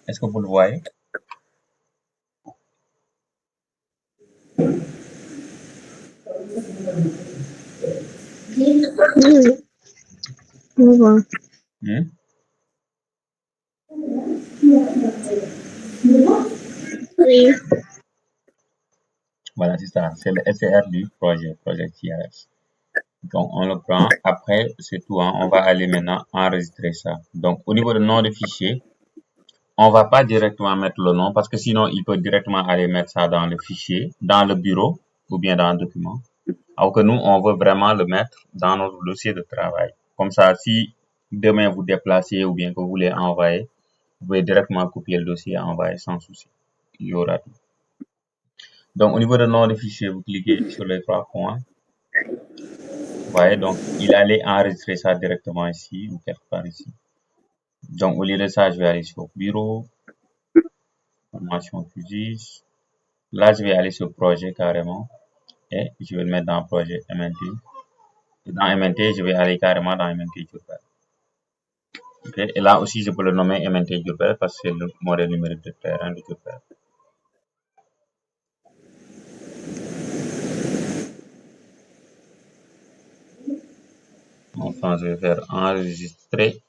Est-ce que vous le voyez? Hmm? Oui. Voilà, c'est ça. C'est le SCR du projet TRS. Donc, on le prend. Après, c'est tout. Hein. On va aller maintenant enregistrer ça. Donc, au niveau du nom de fichier, on va pas directement mettre le nom parce que sinon, il peut directement aller mettre ça dans le fichier, dans le bureau ou bien dans le document. Alors que nous, on veut vraiment le mettre dans notre dossier de travail. Comme ça, si demain vous déplacez ou bien que vous voulez envoyer, vous pouvez directement copier le dossier et envoyer sans souci. Il y aura tout. Donc, au niveau de nom de fichier, vous cliquez sur les trois points. Vous voyez, donc, il allait enregistrer ça directement ici ou quelque part ici. Donc, au lieu de ça, je vais aller sur bureau, formation QGIS. Là, je vais aller sur projet carrément et je vais le mettre dans projet MNT. Et dans MNT, je vais aller carrément dans MNT Diourbel. Okay. Et là aussi, je peux le nommer MNT Diourbel parce que c'est le modèle numérique de terrain de Diourbel. Enfin, je vais faire enregistrer.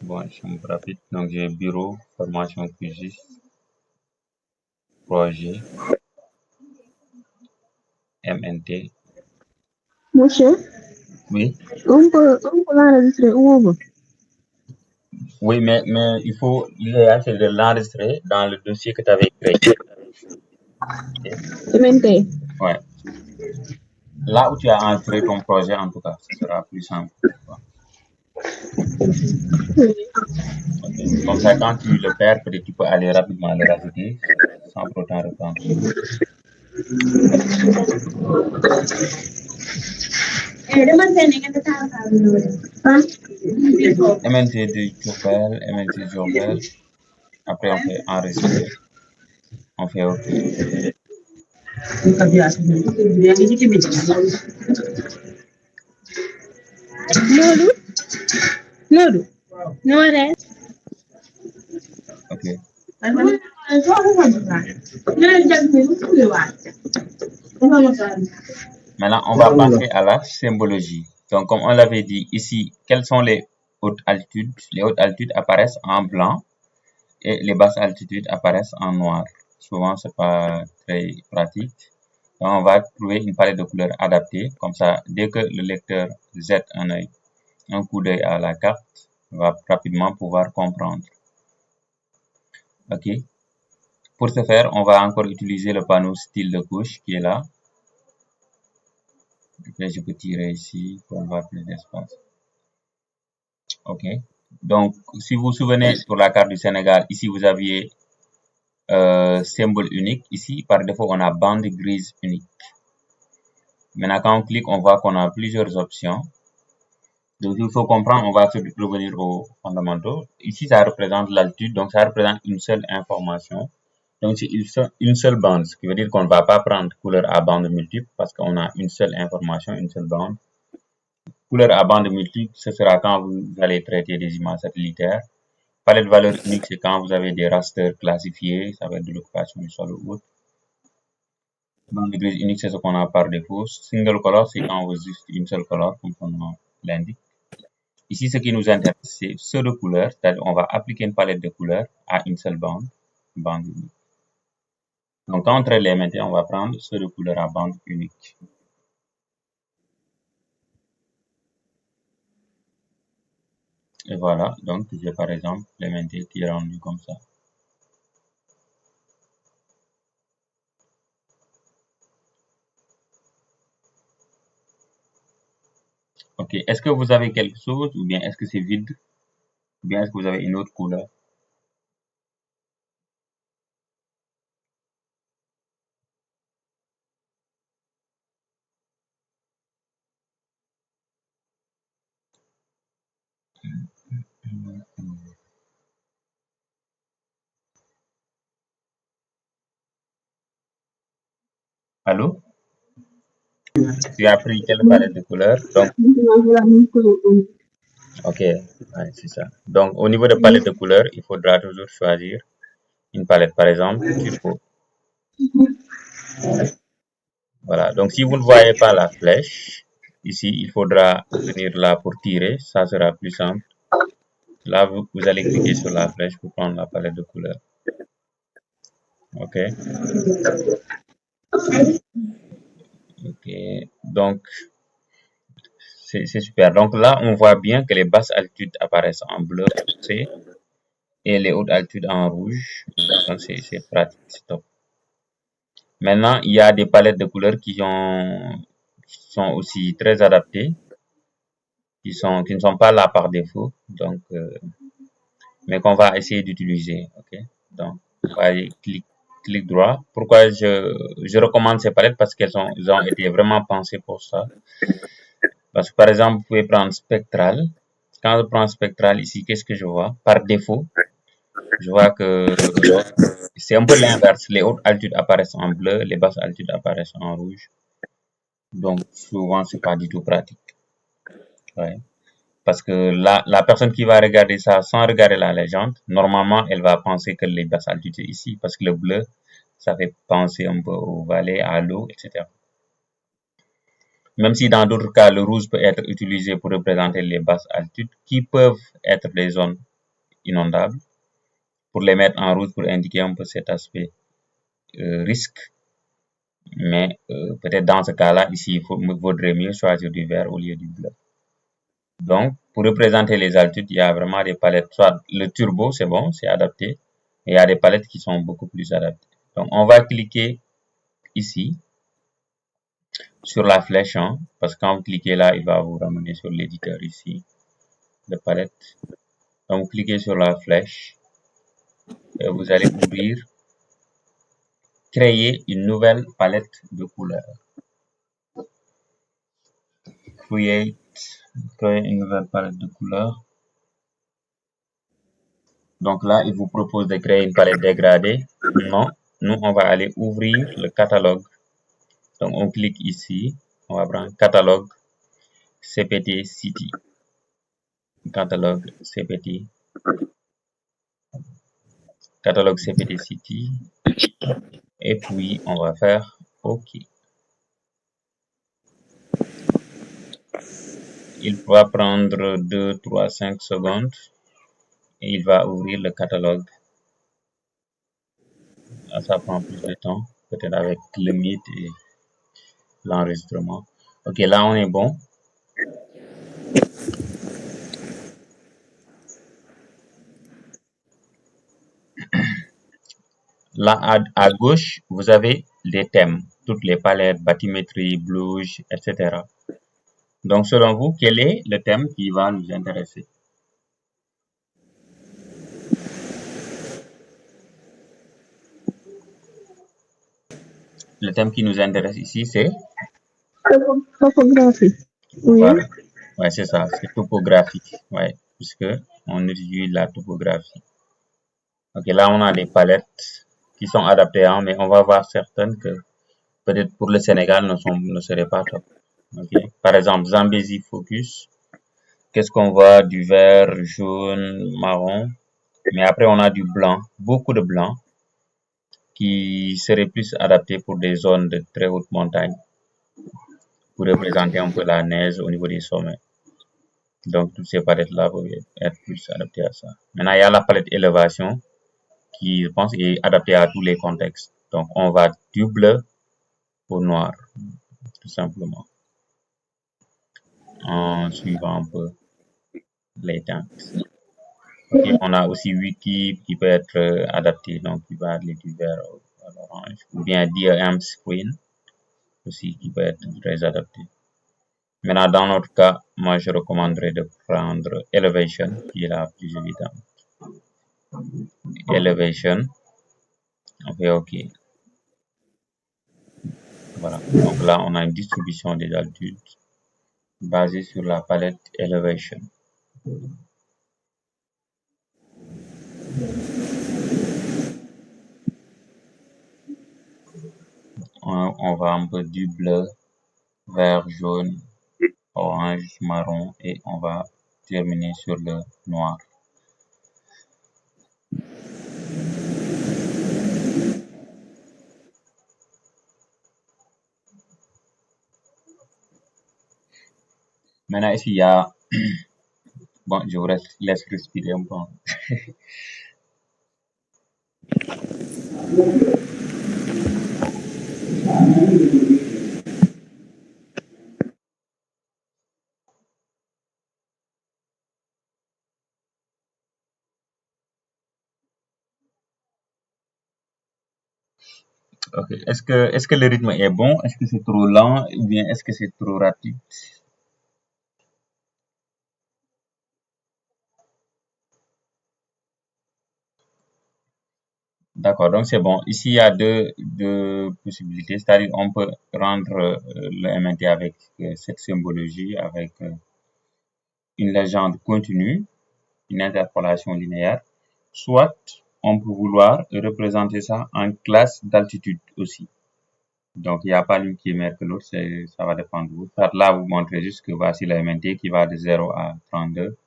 Bon, je suis un peu rapide. Donc, j'ai bureau, formation QGIS, projet, MNT. Monsieur, Oui. on peut l'enregistrer où on veut. Oui, mais l'idéal, c'est de l'enregistrer dans le dossier que tu avais créé. Ok? MNT. Ouais. Là où tu as enregistré ton projet, en tout cas, ce sera plus simple. Ok. Comme ça, quand tu le perds, peut-être tu peux aller rapidement le rajouter sans pour autant reprendre tout. MNT de Diourbel, MNT Diourbel. Après, on fait enregistrer. On fait OK. Modou noo def. OK. Maintenant, on va passer à la symbologie. Donc, comme on l'avait dit ici, quelles sont les hautes altitudes? Les hautes altitudes apparaissent en blanc et les basses altitudes apparaissent en noir. Souvent, c'est pas très pratique. Donc, on va trouver une palette de couleurs adaptée. Comme ça, dès que le lecteur jette un coup d'œil à la carte, il va rapidement pouvoir comprendre. OK. Pour ce faire, on va encore utiliser le panneau style de gauche qui est là. Après, je peux tirer ici pour avoir plus d'espace. OK. Donc, si vous vous souvenez, pour la carte du Sénégal, ici, vous aviez symbole unique. Ici, par défaut, on a bande grise unique. Maintenant, quand on clique, on voit qu'on a plusieurs options. Donc, il faut comprendre, on va revenir aux fondamentaux. Ici, ça représente l'altitude, donc ça représente une seule information. Donc, c'est une seule bande, ce qui veut dire qu'on ne va pas prendre couleur à bande multiple parce qu'on a une seule information, une seule bande. Couleur à bande multiple, ce sera quand vous allez traiter des images satellitaires. Palette de valeur unique, c'est quand vous avez des rasters classifiés, ça va être de l'occupation du sol ou autre. Bande grise unique, c'est ce qu'on a par défaut. Single color, c'est quand vous juste une seule couleur, comme son nom l'indique. Ici, ce qui nous intéresse, c'est ceux de couleurs, c'est-à-dire on va appliquer une palette de couleurs à une seule bande unique. Donc, quand on traite les métiers, on va prendre ceux de couleur à bande unique. Et voilà, donc j'ai par exemple l'élémentaire qui est rendu comme ça. Ok, est-ce que vous avez quelque chose ou bien est-ce que c'est vide ou bien est-ce que vous avez une autre couleur? Allô? Tu as pris quelle palette de couleurs? Donc, ok, ouais, c'est ça. Donc, au niveau de palette de couleurs, il faudra toujours choisir une palette, par exemple, turquoise. Voilà, donc si vous ne voyez pas la flèche, ici, il faudra venir là pour tirer, ça sera plus simple. Là, vous allez cliquer sur la flèche pour prendre la palette de couleurs. Ok, ok, donc c'est super. Donc là, on voit bien que les basses altitudes apparaissent en bleu foncé et les hautes altitudes en rouge. Donc c'est pratique, c'est top. Maintenant, il y a des palettes de couleurs qui sont aussi très adaptées, qui ne sont pas là par défaut, donc mais qu'on va essayer d'utiliser. Ok, donc on va aller clic droit. Pourquoi je recommande ces palettes? Parce elles ont été vraiment pensées pour ça. Parce que par exemple, vous pouvez prendre spectral. Quand je prends spectral ici, qu'est-ce que je vois? Par défaut, je vois que c'est un peu l'inverse. Les hautes altitudes apparaissent en bleu, les basses altitudes apparaissent en rouge. Donc souvent, c'est pas du tout pratique. Ouais. Parce que la personne qui va regarder ça sans regarder la légende, normalement, elle va penser que les basses altitudes c'est ici. Parce que le bleu, ça fait penser un peu aux vallées, à l'eau, etc. Même si dans d'autres cas, le rouge peut être utilisé pour représenter les basses altitudes qui peuvent être des zones inondables, pour les mettre en rouge pour indiquer un peu cet aspect risque. Mais peut-être dans ce cas-là, ici, il vaudrait mieux choisir du vert au lieu du bleu. Donc, Pour représenter les altitudes, il y a vraiment des palettes. Soit le turbo, c'est bon, c'est adapté. Et il y a des palettes qui sont beaucoup plus adaptées. Donc, on va cliquer ici sur la flèche, hein, parce que quand vous cliquez là, il va vous ramener sur l'éditeur ici de palette. Donc, vous cliquez sur la flèche et vous allez ouvrir, créer une nouvelle palette de couleurs. Créer une nouvelle palette de couleurs. Donc là, il vous propose de créer une palette dégradée. Non, nous, on va aller ouvrir le catalogue. Donc, on clique ici. On va prendre catalogue CPT City. Catalogue CPT. Catalogue CPT City. Et puis, on va faire OK. Il va prendre 2, 3, 5 secondes. Et il va ouvrir le catalogue. Là, ça prend plus de temps. Peut-être avec le Meet et l'enregistrement. OK, là, on est bon. Là, à gauche, vous avez les thèmes, toutes les palettes, bathymétrie, blues, etc. Donc, selon vous, quel est le thème qui va nous intéresser? Le thème qui nous intéresse ici, c'est Topographie. Oui. voilà. Ouais, c'est ça, c'est topographique. Ouais, puisque on étudie la topographie. Ok, là, on a des palettes qui sont adaptées, hein, mais on va voir certaines que peut-être pour le Sénégal ne seraient pas top. Okay. Par exemple, Zambezi Focus. Qu'est-ce qu'on voit? Du vert, jaune, marron. Mais après, on a du blanc, beaucoup de blanc, qui serait plus adapté pour des zones de très haute montagne, pour représenter un peu la neige au niveau des sommets. Donc, toutes ces palettes-là peuvent être plus adaptées à ça. Maintenant, il y a la palette élévation, qui, je pense, est adaptée à tous les contextes. Donc, on va du bleu au noir, tout simplement, en suivant un peu les tanks. Okay. On a aussi Wiki qui peut être adapté, donc qui va aller du vert à l'orange, ou bien DRM Screen aussi qui peut être très adapté. Maintenant, dans notre cas, moi je recommanderais de prendre Elevation qui est la plus évidente. Elevation, on fait OK. Voilà, donc là on a une distribution des altitudes basée sur la palette Elevation. On va un peu du bleu, vert, jaune, orange, marron et on va terminer sur le noir. Maintenant, ici, il y a... Bon, je vous laisse respirer un peu. Ok. Est-ce que le rythme est bon? Est-ce que c'est trop lent? Ou bien est-ce que c'est trop rapide? D'accord, donc c'est bon. Ici, il y a deux possibilités. C'est-à-dire, on peut rendre le MNT avec cette symbologie, avec une légende continue, une interpolation linéaire. Soit, on peut vouloir représenter ça en classe d'altitude aussi. Donc, il n'y a pas l'une qui est meilleure que l'autre, ça va dépendre de vous. Soit là, vous montrez juste que voici la MNT qui va de 0 à 32.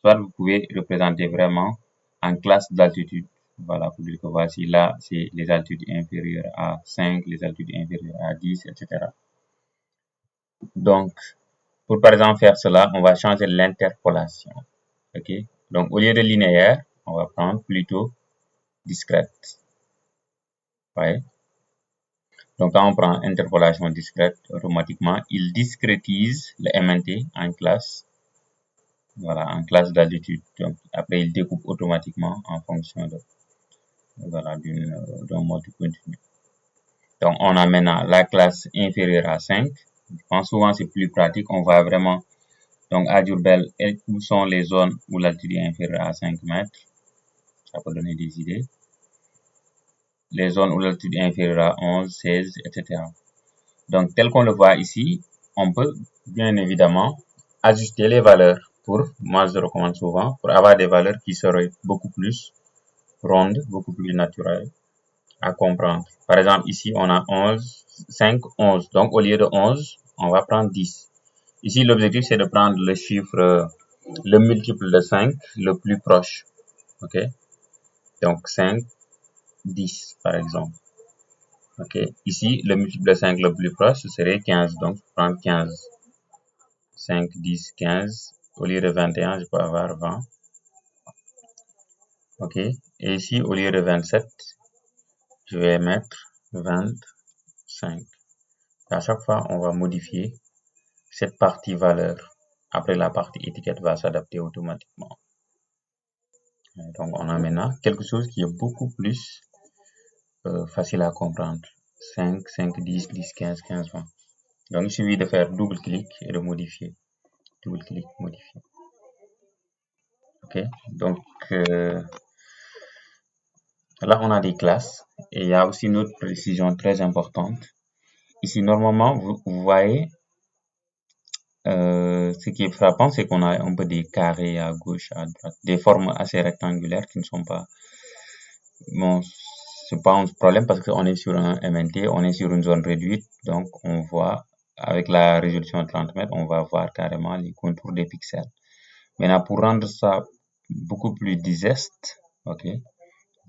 Soit vous pouvez représenter vraiment en classe d'altitude. Voilà, pour dire que voici là, c'est les altitudes inférieures à 5, les altitudes inférieures à 10, etc. Donc, pour par exemple faire cela, on va changer l'interpolation. Ok? Donc, au lieu de linéaire, on va prendre plutôt discrète. Ouais. Donc, quand on prend interpolation discrète, automatiquement, il discrétise le MNT en classe voilà, en classe d'altitude. Donc, après, il découpe automatiquement en fonction de, voilà, d'un mode continu. Donc, on a maintenant la classe inférieure à 5. Je pense souvent c'est plus pratique. On va vraiment, donc à Diourbel, où sont les zones où l'altitude est inférieure à 5 mètres. Ça peut donner des idées. Les zones où l'altitude est inférieure à 11, 16, etc. Donc, tel qu'on le voit ici, on peut bien évidemment ajuster les valeurs pour, moi je recommande souvent, pour avoir des valeurs qui seraient beaucoup plus rondes, beaucoup plus naturelles à comprendre. Par exemple, ici, on a 11, 5, 11. Donc, au lieu de 11, on va prendre 10. Ici, l'objectif, c'est de prendre le chiffre, le multiple de 5, le plus proche. OK? Donc, 5, 10, par exemple. OK? Ici, le multiple de 5 le plus proche, ce serait 15. Donc, je prends 15. 5, 10, 15. Au lieu de 21, je peux avoir 20. OK? Et ici, au lieu de 27, je vais mettre 25. À chaque fois, on va modifier cette partie valeur. Après, la partie étiquette va s'adapter automatiquement. Donc, on a maintenant quelque chose qui est beaucoup plus facile à comprendre. 5, 5, 10, 10, 15, 15, 20. Donc, il suffit de faire double-clic et de modifier. Double-clic, modifier. OK? Donc, là, on a des classes. Et il y a aussi une autre précision très importante. Ici, normalement, vous voyez, ce qui est frappant, c'est qu'on a un peu des carrés à gauche, à droite, des formes assez rectangulaires qui ne sont pas, bon, c'est pas un problème parce qu'on est sur un MNT, on est sur une zone réduite, donc on voit, avec la résolution 30 mètres, on va voir carrément les contours des pixels. Maintenant, pour rendre ça beaucoup plus digeste, ok,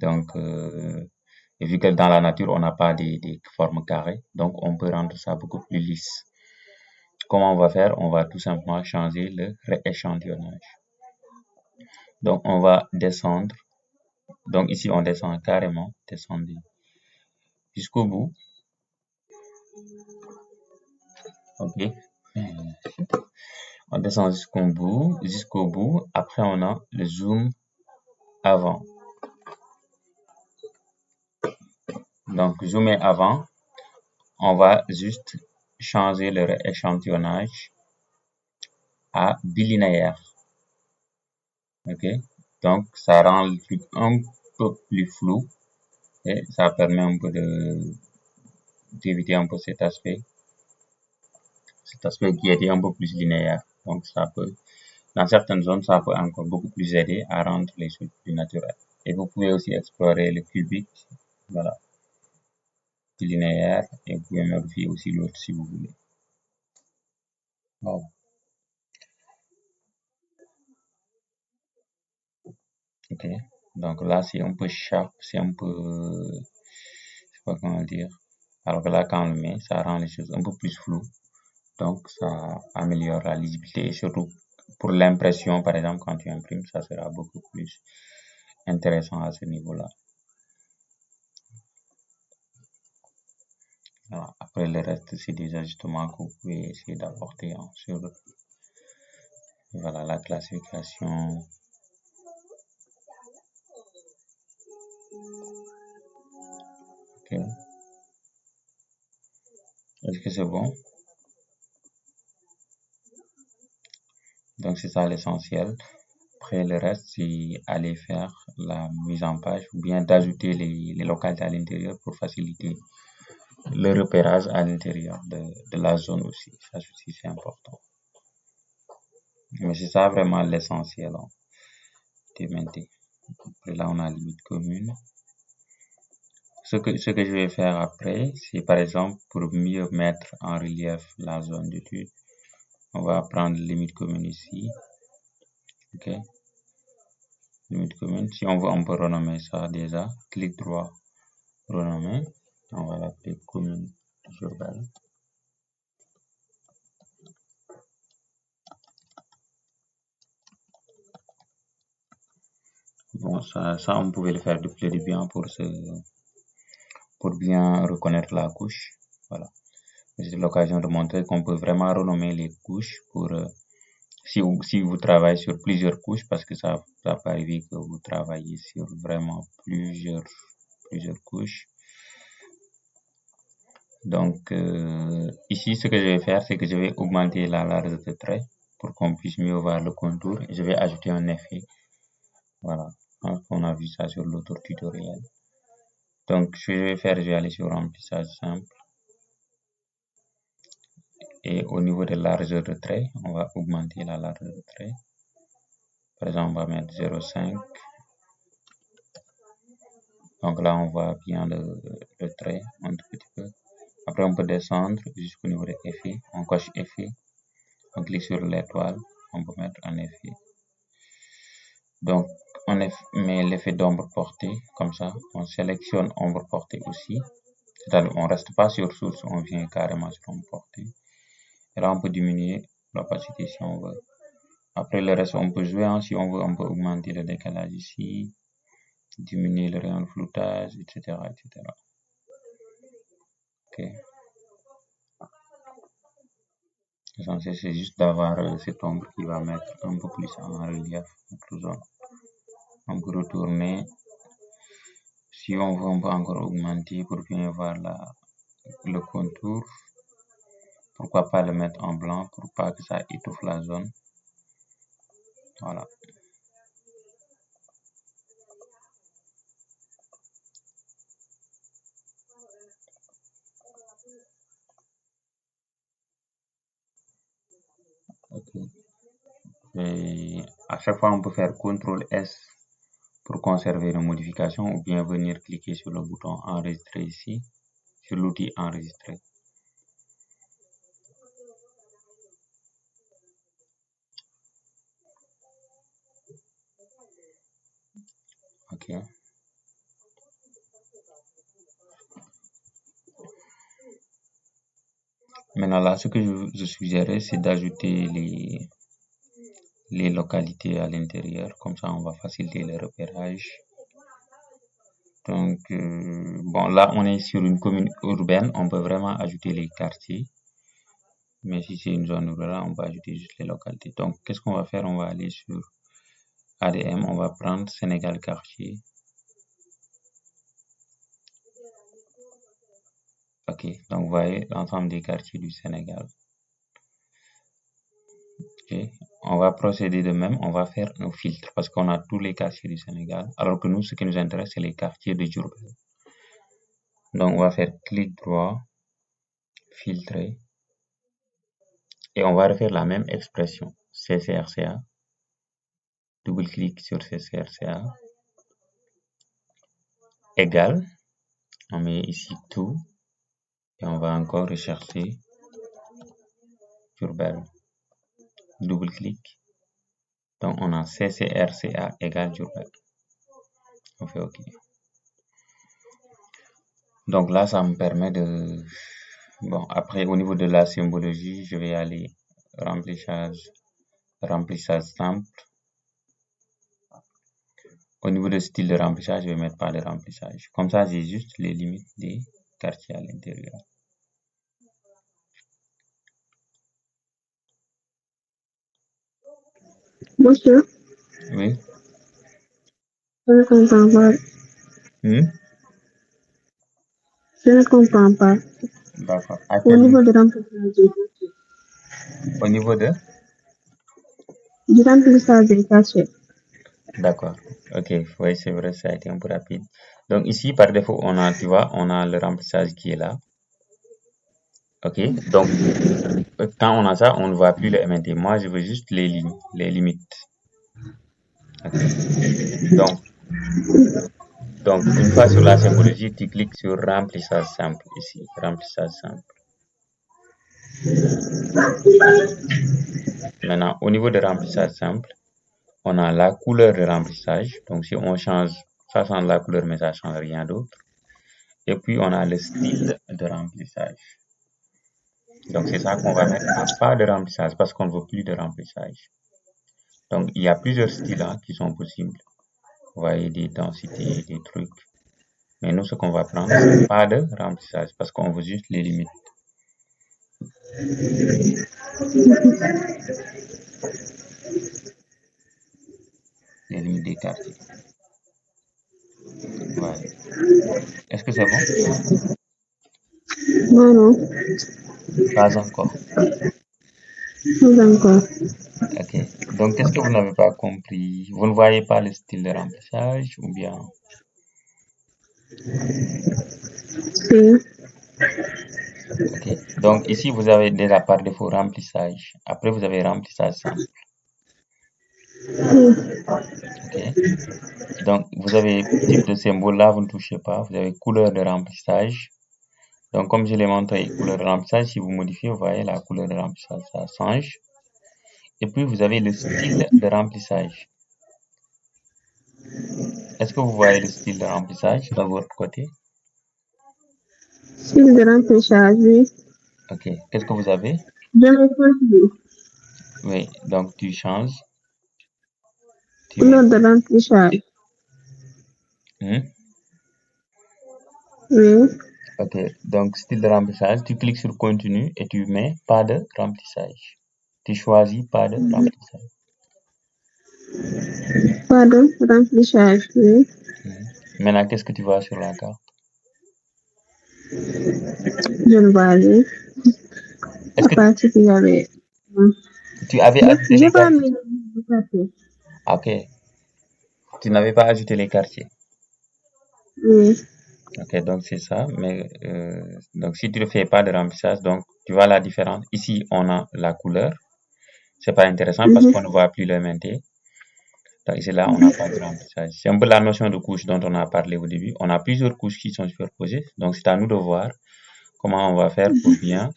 donc, et vu que dans la nature, on n'a pas des formes carrées, donc on peut rendre ça beaucoup plus lisse. Comment on va faire? On va tout simplement changer le rééchantillonnage. Donc, on va descendre. Donc, ici, on descend carrément, descendre jusqu'au bout. OK. On descend jusqu'au bout. Après, on a le zoom avant. Donc, zoomer avant, on va juste changer le rééchantillonnage à bilinéaire. OK. Donc, ça rend le truc un peu plus flou et ça permet un peu d'éviter un peu cet aspect qui était un peu plus linéaire. Donc, ça peut, dans certaines zones, ça peut encore beaucoup plus aider à rendre les choses plus naturelles. Et vous pouvez aussi explorer le cubique, voilà, linéaire, et vous pouvez modifier aussi l'autre si vous voulez. Voilà. OK. Donc là, c'est un peu sharp, c'est un peu, je sais pas comment dire. Alors que là, quand on le met, ça rend les choses un peu plus floues. Donc, ça améliore la lisibilité et surtout pour l'impression, par exemple, quand tu imprimes, ça sera beaucoup plus intéressant à ce niveau-là. Voilà. Après, le reste, c'est des ajustements que vous pouvez essayer d'apporter sur voilà, la classification. OK. Est-ce que c'est bon? Donc, c'est ça l'essentiel. Après, le reste, c'est aller faire la mise en page ou bien d'ajouter les localités à l'intérieur pour faciliter le repérage à l'intérieur de la zone aussi. Ça aussi, c'est important. Mais c'est ça vraiment l'essentiel de maintiens. Après, là, on a limite commune. Ce que je vais faire après, c'est par exemple pour mieux mettre en relief la zone d'étude, on va prendre limite commune ici. OK. Limite commune. Si on veut, on peut renommer ça déjà. Clic droit, renommer. On va l'appeler commune urbaine. Bon, ça, on pouvait le faire depuis le début pour bien reconnaître la couche. Voilà. C'est l'occasion de montrer qu'on peut vraiment renommer les couches pour si vous travaillez sur plusieurs couches, parce que ça peut arriver que vous travaillez sur vraiment plusieurs couches. Donc, ici, ce que je vais faire, c'est que je vais augmenter la largeur de trait pour qu'on puisse mieux voir le contour. Et je vais ajouter un effet. Voilà, on a vu ça sur l'autre tutoriel. Donc, ce que je vais faire, je vais aller sur remplissage simple. Et au niveau de la largeur de trait, on va augmenter la largeur de trait. Par exemple, on va mettre 0,5. Donc là, on voit bien le trait un tout petit peu. Après, on peut descendre jusqu'au niveau de effet. On coche effet. On clique sur l'étoile. On peut mettre un effet. Donc, on met l'effet d'ombre portée. Comme ça, on sélectionne ombre portée aussi. C'est-à-dire, on ne reste pas sur source. On vient carrément sur ombre portée. Et là, on peut diminuer l'opacité si on veut. Après, le reste, on peut jouer. Si on veut, on peut augmenter le décalage ici. Diminuer le rayon de floutage, etc. etc. Ok. L'essentiel, c'est juste d'avoir cette ombre qui va mettre un peu plus en relief notre zone. On peut retourner. Si on veut, on peut encore augmenter pour bien voir le contour. Pourquoi pas le mettre en blanc pour pas que ça étouffe la zone. Voilà. Ok. Et à chaque fois, on peut faire CTRL S pour conserver les modifications ou bien venir cliquer sur le bouton enregistrer ici, sur l'outil enregistrer. Ok. Maintenant là, ce que je suggérais, c'est d'ajouter les localités à l'intérieur. Comme ça, on va faciliter le repérage. Donc, bon, là, on est sur une commune urbaine. On peut vraiment ajouter les quartiers. Mais si c'est une zone rurale, on va ajouter juste les localités. Donc, qu'est-ce qu'on va faire? On va aller sur ADM. On va prendre Sénégal quartier. Ok, donc vous voyez l'ensemble des quartiers du Sénégal. Okay. On va procéder de même, on va faire un filtre parce qu'on a tous les quartiers du Sénégal, alors que nous, ce qui nous intéresse, c'est les quartiers de Diourbel. Donc, on va faire clic droit, filtrer, et on va refaire la même expression, CCRCA, double-clic sur CCRCA, égal, on met ici tout, et on va encore rechercher Diourbel, double-clic, donc on a CCRCA égale Diourbel, on fait OK. Donc là, ça me permet de... Bon, après, au niveau de la symbologie, je vais aller remplissage simple. Au niveau de style de remplissage, je vais mettre pas de remplissage. Comme ça, j'ai juste les limites des quartiers à l'intérieur. Monsieur, Oui. je ne comprends pas. Je ne comprends pas. D'accord. Au niveau de remplissage des quartiers. Au niveau de... Du remplissage des quartiers. D'accord. Ok. Oui, c'est vrai, ça a été un peu rapide. Donc ici, par défaut, on a, tu vois, on a le remplissage qui est là. Ok. Donc, quand on a ça, on ne voit plus le MNT. Moi, je veux juste les lignes, les limites. Okay. Donc, une fois sur la symbologie, tu cliques sur remplissage simple ici, remplissage simple. Maintenant, au niveau de remplissage simple, on a la couleur de remplissage. Donc, si on change, ça change la couleur, mais ça ne change rien d'autre. Et puis, on a le style de remplissage. Donc, c'est ça qu'on va mettre, pas de remplissage, parce qu'on ne veut plus de remplissage. Donc, il y a plusieurs styles qui sont possibles. Vous voyez, des densités, des trucs. Mais nous, ce qu'on va prendre, c'est pas de remplissage, parce qu'on veut juste les limites. les limites des quartiers. Ouais. Est-ce que c'est bon? Non, non, Pas encore. pas encore. Ok. Donc, qu'est-ce que vous n'avez pas compris? Vous ne voyez pas le style de remplissage ou bien? Oui, Ok. Donc, ici, vous avez déjà par défaut remplissage. Après, vous avez remplissage simple. oui, Ok. Donc, vous avez type de symbole là, vous ne touchez pas. Vous avez couleur de remplissage. Donc, comme je l'ai montré, couleur de remplissage, si vous modifiez, vous voyez la couleur de remplissage, ça change. Et puis, vous avez le style de remplissage. Est-ce que vous voyez le style de remplissage de votre côté? style de remplissage, oui. Ok. Qu'est-ce que vous avez? Je vais continuer. Oui. Donc, tu changes. Tu mets. Couleur de remplissage, Hmm? oui. Ok. Donc, style de remplissage, tu cliques sur continue et tu mets pas de remplissage. Tu choisis pas de remplissage. Pardon, remplissage, oui. Hmm. Maintenant, qu'est-ce que tu vois sur la carte? Je le vois, oui. Est-ce À que partir qu'il y avait. tu avais ajouté J'ai les pas quartiers? mis le papier. Ok. Tu n'avais pas ajouté les quartiers. Oui. Ok, donc c'est ça. Mais donc si tu ne fais pas de remplissage, donc tu vois la différence. Ici, on a la couleur. C'est pas intéressant parce Mhm. qu'on ne voit plus le mainté. Donc ici là, on n'a pas de remplissage. C'est un peu la notion de couche dont on a parlé au début. On a plusieurs couches qui sont superposées. Donc c'est à nous de voir comment on va faire pour bien.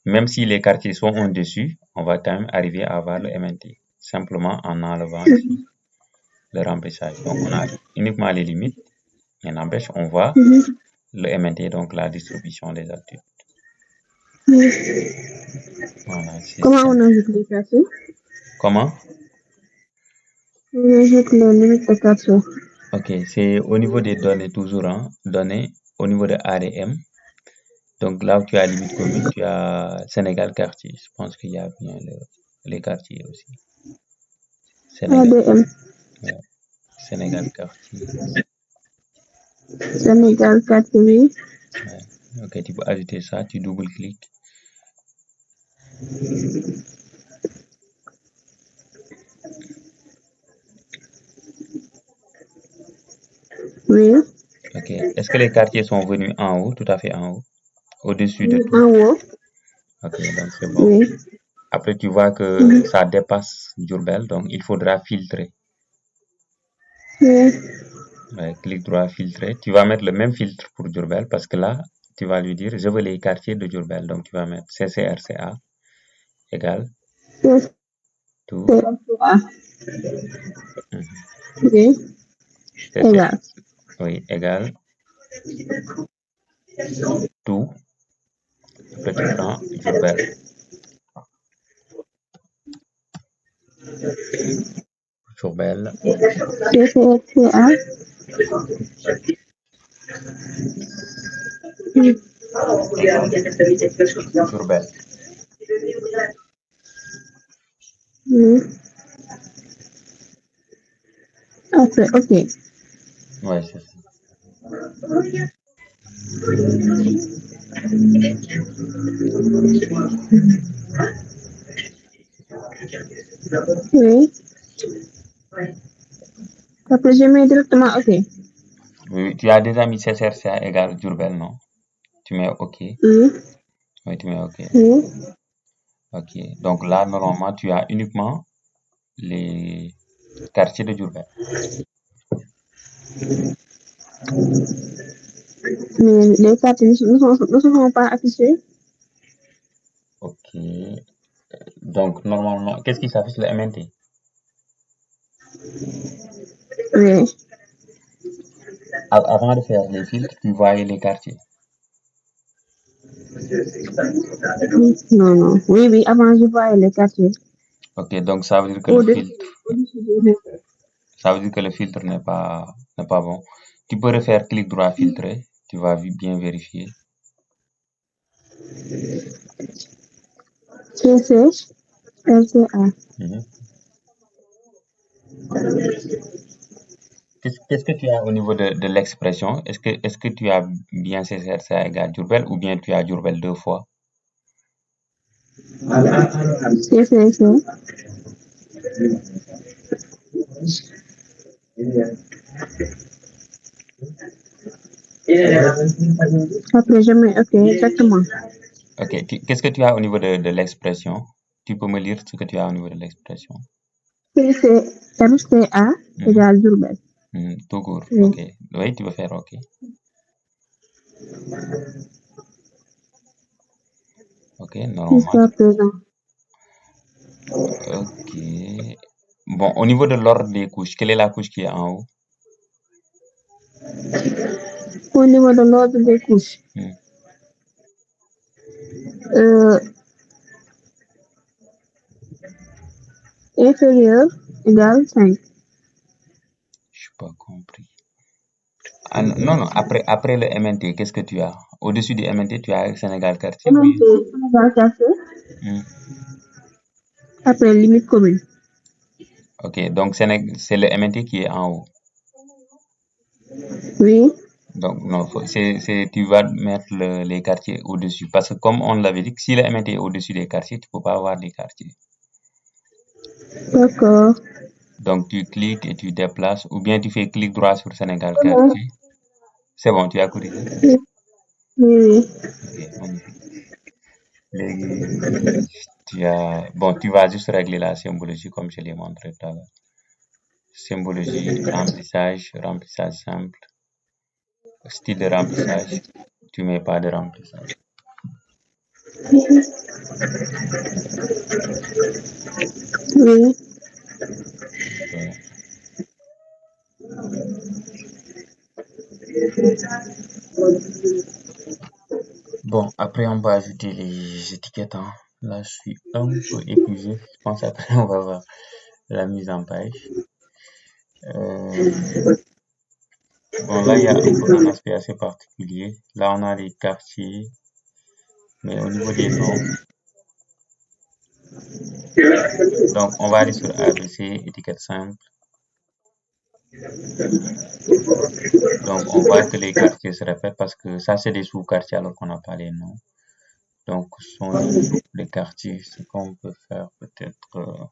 Même si les quartiers sont en-dessus, on va quand même arriver à avoir le MNT. Simplement en enlevant ici le remplissage. Donc on a uniquement les limites. Il n'empêche, on voit Mhm. le MNT, donc la distribution des altitudes. Oui. Voilà, c'est Comment simple. on ajoute les quartiers? Comment? On ajoute les limites de quartier. Ok, c'est au niveau des données toujours, hein, données au niveau de ADM. Donc là où tu as limite commune, tu as Sénégal quartier. Je pense qu'il y a bien les quartiers aussi. Sénégal, ADM, ouais, Sénégal quartier. Sénégal, quartier, oui. Ouais. Ok, tu peux ajouter ça, tu double-cliques. Oui. Ok, est-ce que les quartiers sont venus en haut, tout à fait en haut, au-dessus de tout? En haut, Ok, donc c'est bon. oui. Après, tu vois que ça dépasse Diourbel, donc il faudra filtrer. Oui. Ouais, clic droit, filtrer. Tu vas mettre le même filtre pour Diourbel parce que là, tu vas lui dire, je veux les quartiers de Diourbel. Donc, tu vas mettre CCRCA égale Yes. tout. CFA, Mhm. oui. CCR, Égal. oui, égale tout. Après, tu prends Diourbel. Diourbel, CFA, oui. égale Diourbel. Oui. Après, ok. Ouais, c'est ça. Oui. Après, je mets directement ok. Oui, tu as déjà mis CCRCA égale Diourbel, non? Tu mets OK. Oui. Oui, tu mets OK. Oui. OK. Donc là, normalement, tu as uniquement les quartiers de Diourbel. Mais les quartiers ne seront pas affichés. OK. Donc, normalement, qu'est-ce qui s'affiche le MNT? Oui. Avant de faire les filtres, tu voyais les quartiers. Non, non. Oui, oui, avant, je voyais les quartiers. Ok, donc ça veut dire que le Au-dessus, filtre, au-dessus des autres. ça veut dire que le filtre n'est pas bon. Tu peux refaire clic droit filtrer, tu vas bien vérifier. CC, LCA. Mhm. Qu'est-ce que tu as au niveau de l'expression? Est-ce que tu as bien CCRCA égale Diourbel ou bien tu as Diourbel deux fois? CCC. Après, jamais, ok, exactement. Ok, qu'est-ce que tu as au niveau de l'expression? Tu peux me lire ce que tu as au niveau de l'expression? MCA égale Diourbel. Tout court, Oui. ok. Oui, tu peux faire ok. Ok, normalement. Jusqu'à présent. Ok. Bon, au niveau de l'ordre des couches, quelle est la couche qui est en haut? Au niveau de l'ordre des couches, inférieur égale 5. Je n'ai pas compris. Ah, non, non, après le MNT, qu'est-ce que tu as? Au-dessus du MNT, tu as Sénégal quartier, oui. MNT, Sénégal quartier. Après, limite commune. Ok, donc c'est le MNT qui est en haut. Oui. Donc, non, tu vas mettre les quartiers au-dessus. Parce que comme on l'avait dit, si le MNT est au-dessus des quartiers, tu ne peux pas avoir des quartiers. D'accord. Donc, tu cliques et tu déplaces, ou bien tu fais clic droit sur Sénégal quartier. C'est bon, tu as corrigé? Oui. Ok, magnifique. Tu vas juste régler la symbologie comme je l'ai montré tout à l'heure. Symbologie, remplissage simple. Style de remplissage, tu mets pas de remplissage. Oui. Bon, après on va ajouter les étiquettes. Hein. Là, je suis un peu épuisé. Je pense après on va voir la mise en page. Bon, là, il y a un aspect assez particulier. Là, on a les quartiers, mais au niveau des noms. Donc, on va aller sur ABC, étiquette simple. Donc, on voit que les quartiers se répètent parce que ça, c'est des sous-quartiers alors qu'on n'a pas les noms. Donc, ce sont les groupes de quartiers. Ce qu'on peut faire peut-être...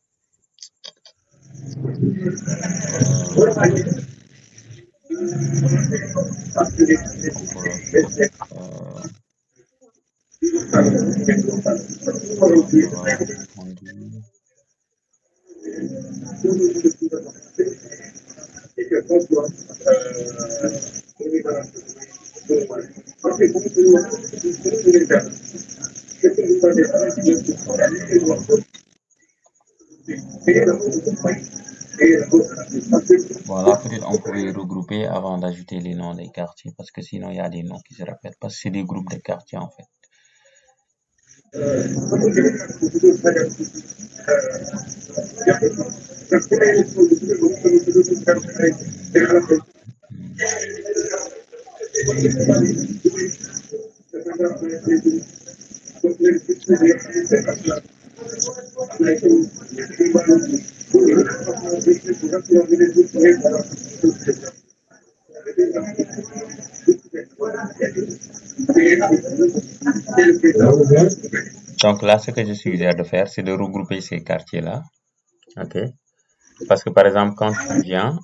Voilà, peut-être on pouvait regrouper avant d'ajouter les noms des quartiers parce que sinon il y a des noms qui se répètent parce que c'est des groupes de quartiers en fait. Donc là, ce que je suggère de faire, c'est de regrouper ces quartiers-là. Ok. Parce que par exemple, quand tu viens,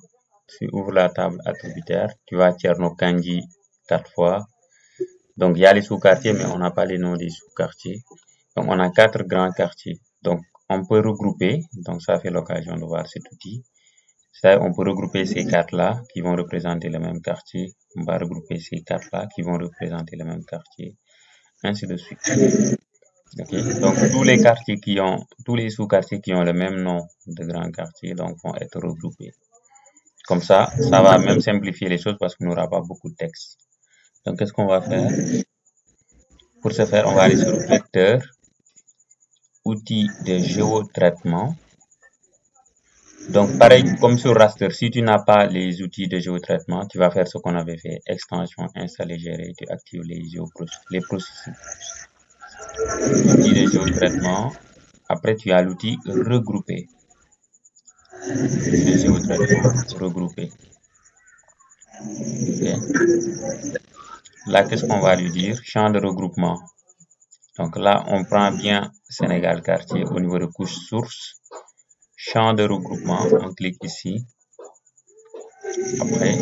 tu ouvres la table attributaire, tu vas Tcherno Kanji 4 fois. Donc il y a les sous-quartiers, mais on n'a pas les noms des sous-quartiers. Donc on a 4 grands quartiers. Donc on peut regrouper, donc ça fait l'occasion de voir cet outil. C'est-à-dire on peut regrouper ces 4-là qui vont représenter le même quartier. On va regrouper ces 4-là qui vont représenter le même quartier. Ainsi de suite. Okay. Donc tous les sous-quartiers qui ont le même nom de grand quartier donc vont être regroupés. Comme ça va même simplifier les choses parce qu'on n'aura pas beaucoup de texte. Donc qu'est-ce qu'on va faire? Pour ce faire, on va aller sur vecteur, outils de géotraitement. Donc pareil comme sur raster, si tu n'as pas les outils de géotraitement, tu vas faire ce qu'on avait fait, extension, installer, gérer, tu actives les processus. L'outil de géotraitement. Après, tu as l'outil regrouper. de géotraitement regroupé. Okay. Là, qu'est-ce qu'on va lui dire? Champ de regroupement. Donc là, on prend bien Sénégal quartier au niveau de couche source. Champ de regroupement, on clique ici. Après,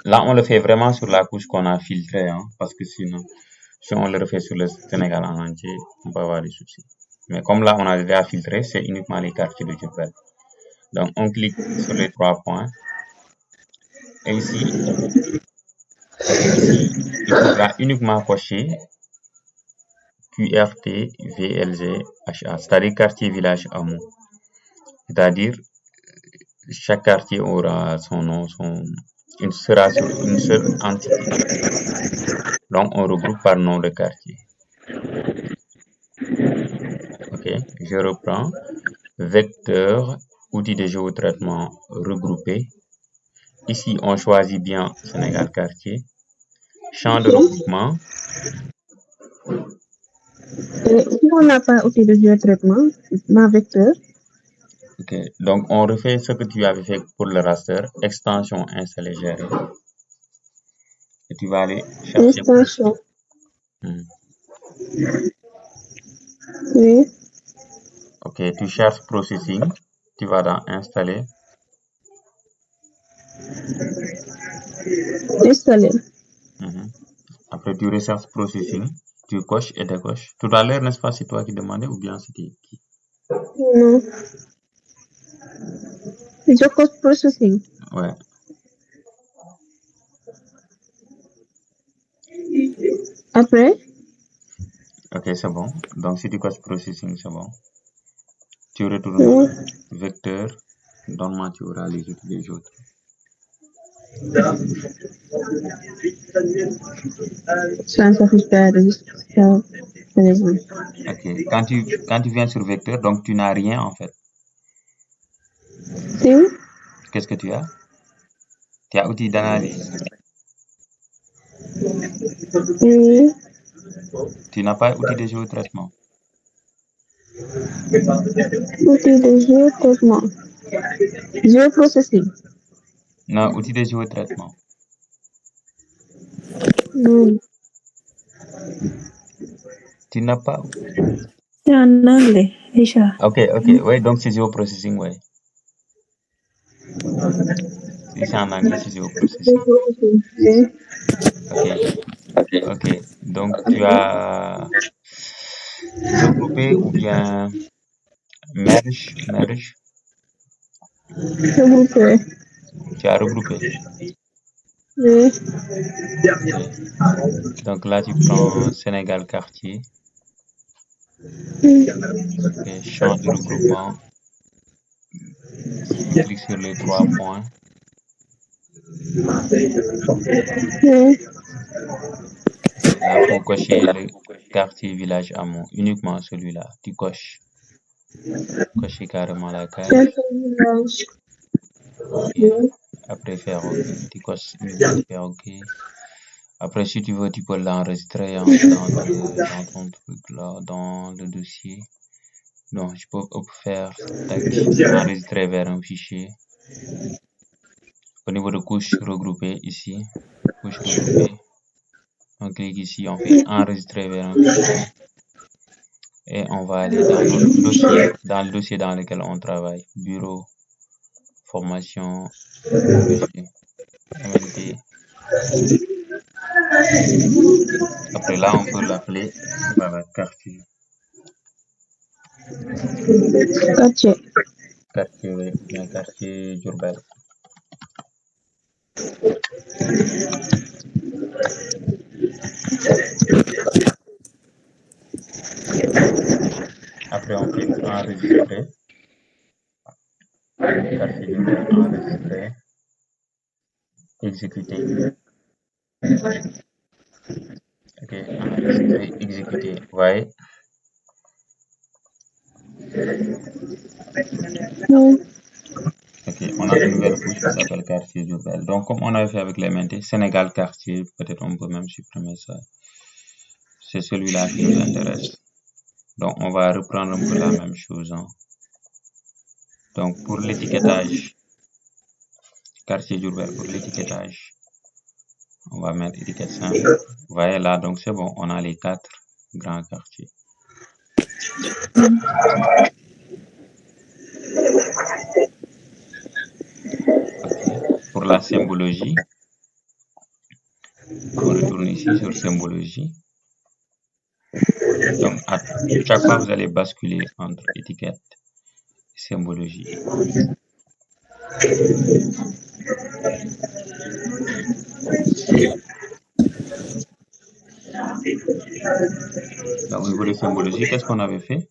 là, on le fait vraiment sur la couche qu'on a filtrée, hein, parce que sinon, si on le refait sur le Sénégal en entier, on peut avoir des soucis. Mais comme là, on a déjà filtré, c'est uniquement les quartiers de Diourbel. Donc, on clique sur les 3 points. Et ici, il faudra uniquement cocher QRT, VLG, HA, c'est-à-dire quartier, village, hameau. C'est-à-dire, chaque quartier aura son nom, sera sur une seule entité. Donc, on regroupe par nom de quartier. Ok, je reprends. Vecteur, outil de géotraitement regroupé. Ici, on choisit bien Sénégal quartier. Champ de regroupement. Si on n'a pas outil de géotraitement, ma vecteur. Ok, donc on refait ce que tu avais fait pour le raster, extension installée gérée. Et tu vas aller chercher. Extension. Oui. Ok, tu cherches processing, tu vas dans installer. Installer. Après, tu recherches processing, tu coches et décoches. Tout à l'heure, n'est-ce pas, c'est toi qui demandais ou bien c'était qui? Non. Je coche processing. Ouais. Après? Ok, c'est bon. Donc, si tu coches processing, c'est bon. Tu retournes vecteur. Normalement, tu auras les outils des autres. Ça ne s'affiche pas Ok, quand tu viens sur vecteur, donc tu n'as rien en fait. Si. Qu'est-ce que tu as? Tu as outil d'analyse. Oui. Tu n'as pas outil de géotraitement. Outil de géotraitement. Géoprocessing. Non, outil de géotraitement. Tu n'as pas. C'est en anglais, déjà. Ok, ouais, donc c'est géoprocessing, ouais. Si c'est en anglais, c'est géoprocessing. Ok, donc tu as regroupé ou bien merge. Regroupé. Tu as regroupé. Oui. Ok. Donc là, tu prends Sénégal quartier. Ok, champ de regroupement. Clique sur les 3 points. Oui. Là, il faut cocher le quartier, village, hameau. Uniquement celui-là. Tu coches. Cocher carrément la case. Et après faire OK. Tu coches uniquement faire OK. Après, si tu veux, tu peux l'enregistrer dans ton truc là, dans le dossier. Donc, je peux faire enregistrer vers un fichier. Au niveau de couche regroupée, ici, couche regroupée. On clique ici, on fait enregistrer vers un fichier. Et on va aller dans notre dossier, dans le dossier dans lequel on travaille. Bureau, formation, dossier, MNT. Après là, on peut l'appeler, voilà, quartier. Quartier, oui, bien quartier Diourbel. Après, on clique enregistrer. Quartier Diourbel, enregistrer. Exécuter. Ok, enregistrer, exécuter. Vous voyez? Ok, on a une nouvelle couche qui s'appelle quartier Diourbel. Donc, comme on avait fait avec les MNT, Sénégal quartier, peut-être on peut même supprimer ça. C'est celui-là qui nous intéresse. Donc, on va reprendre un peu la même chose. Hein. Donc, pour l'étiquetage, quartier Diourbel, pour l'étiquetage, on va mettre étiquette simple. Vous voyez là, donc c'est bon, on a les 4 grands quartiers. Ok. Pour la symbologie, on retourne ici sur symbologie. Donc, à chaque fois, vous allez basculer entre étiquette et symbologie. Donc, au niveau de symbologie, qu'est-ce qu'on avait fait?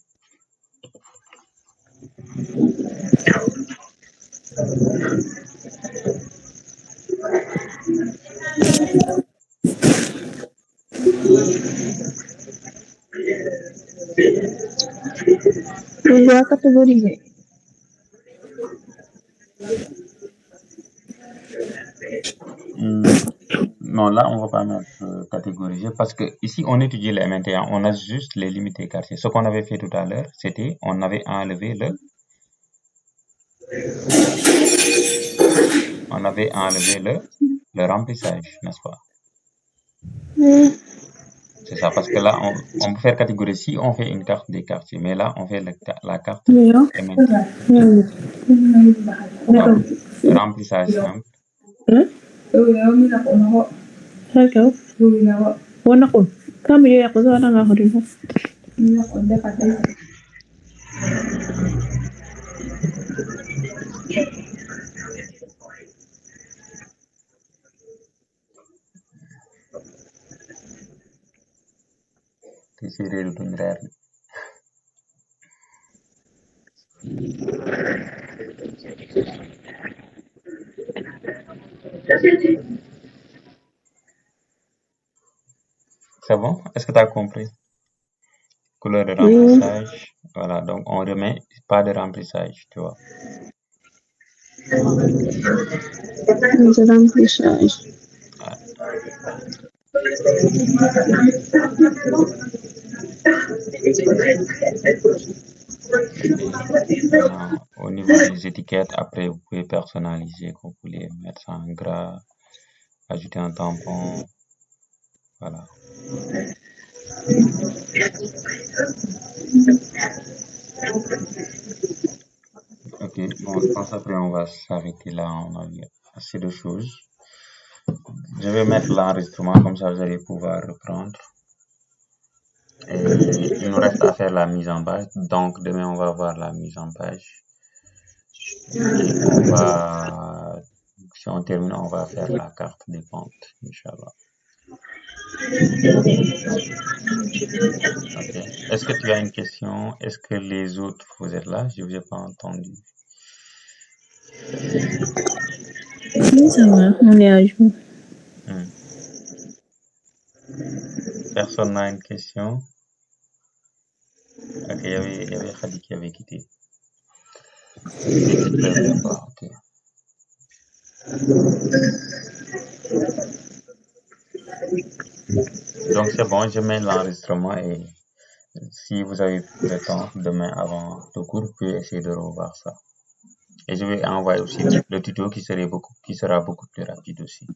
On doit catégoriser. Non, là, on va pas mettre catégoriser parce que ici, on étudie les 21, on a juste les limites des quartiers. Ce qu'on avait fait tout à l'heure, c'était, on avait enlevé le remplissage, n'est-ce pas? C'est ça, parce que là, on peut faire catégorie si on fait une carte des quartiers, mais là, on fait la carte MNT. Donc, remplissage simple. D'accord. Wonderful. Kama hiyo ya kuzaa na ngahuri. Te séeréer duñ reer. C'est bon? Est-ce que tu as compris? Couleur de remplissage. Voilà, donc on remet pas de remplissage, tu vois. De remplissage. Maintenant, au niveau des étiquettes, après, vous pouvez personnaliser, vous voulez mettre ça en gras, ajouter un tampon. Voilà. Ok, bon, je pense après on va s'arrêter là, on a vu assez de choses. Je vais mettre l'enregistrement, comme ça vous allez pouvoir reprendre. Et il nous reste à faire la mise en page, donc demain on va voir la mise en page. Et si on termine, on va faire la carte des pentes, Inch'Allah. Ok. Est-ce que tu as une question? Est-ce que les autres, vous êtes là? Je ne vous ai pas entendu. Oui, ça va, on est à jour. Personne n'a une question? Ok, il y avait Khadi qui avait quitté. Et tu ne préviens pas, ok. Donc c'est bon, je mets l'enregistrement et si vous avez le temps, demain avant le cours, vous pouvez essayer de revoir ça. Et je vais envoyer aussi le tuto qui sera beaucoup plus rapide aussi.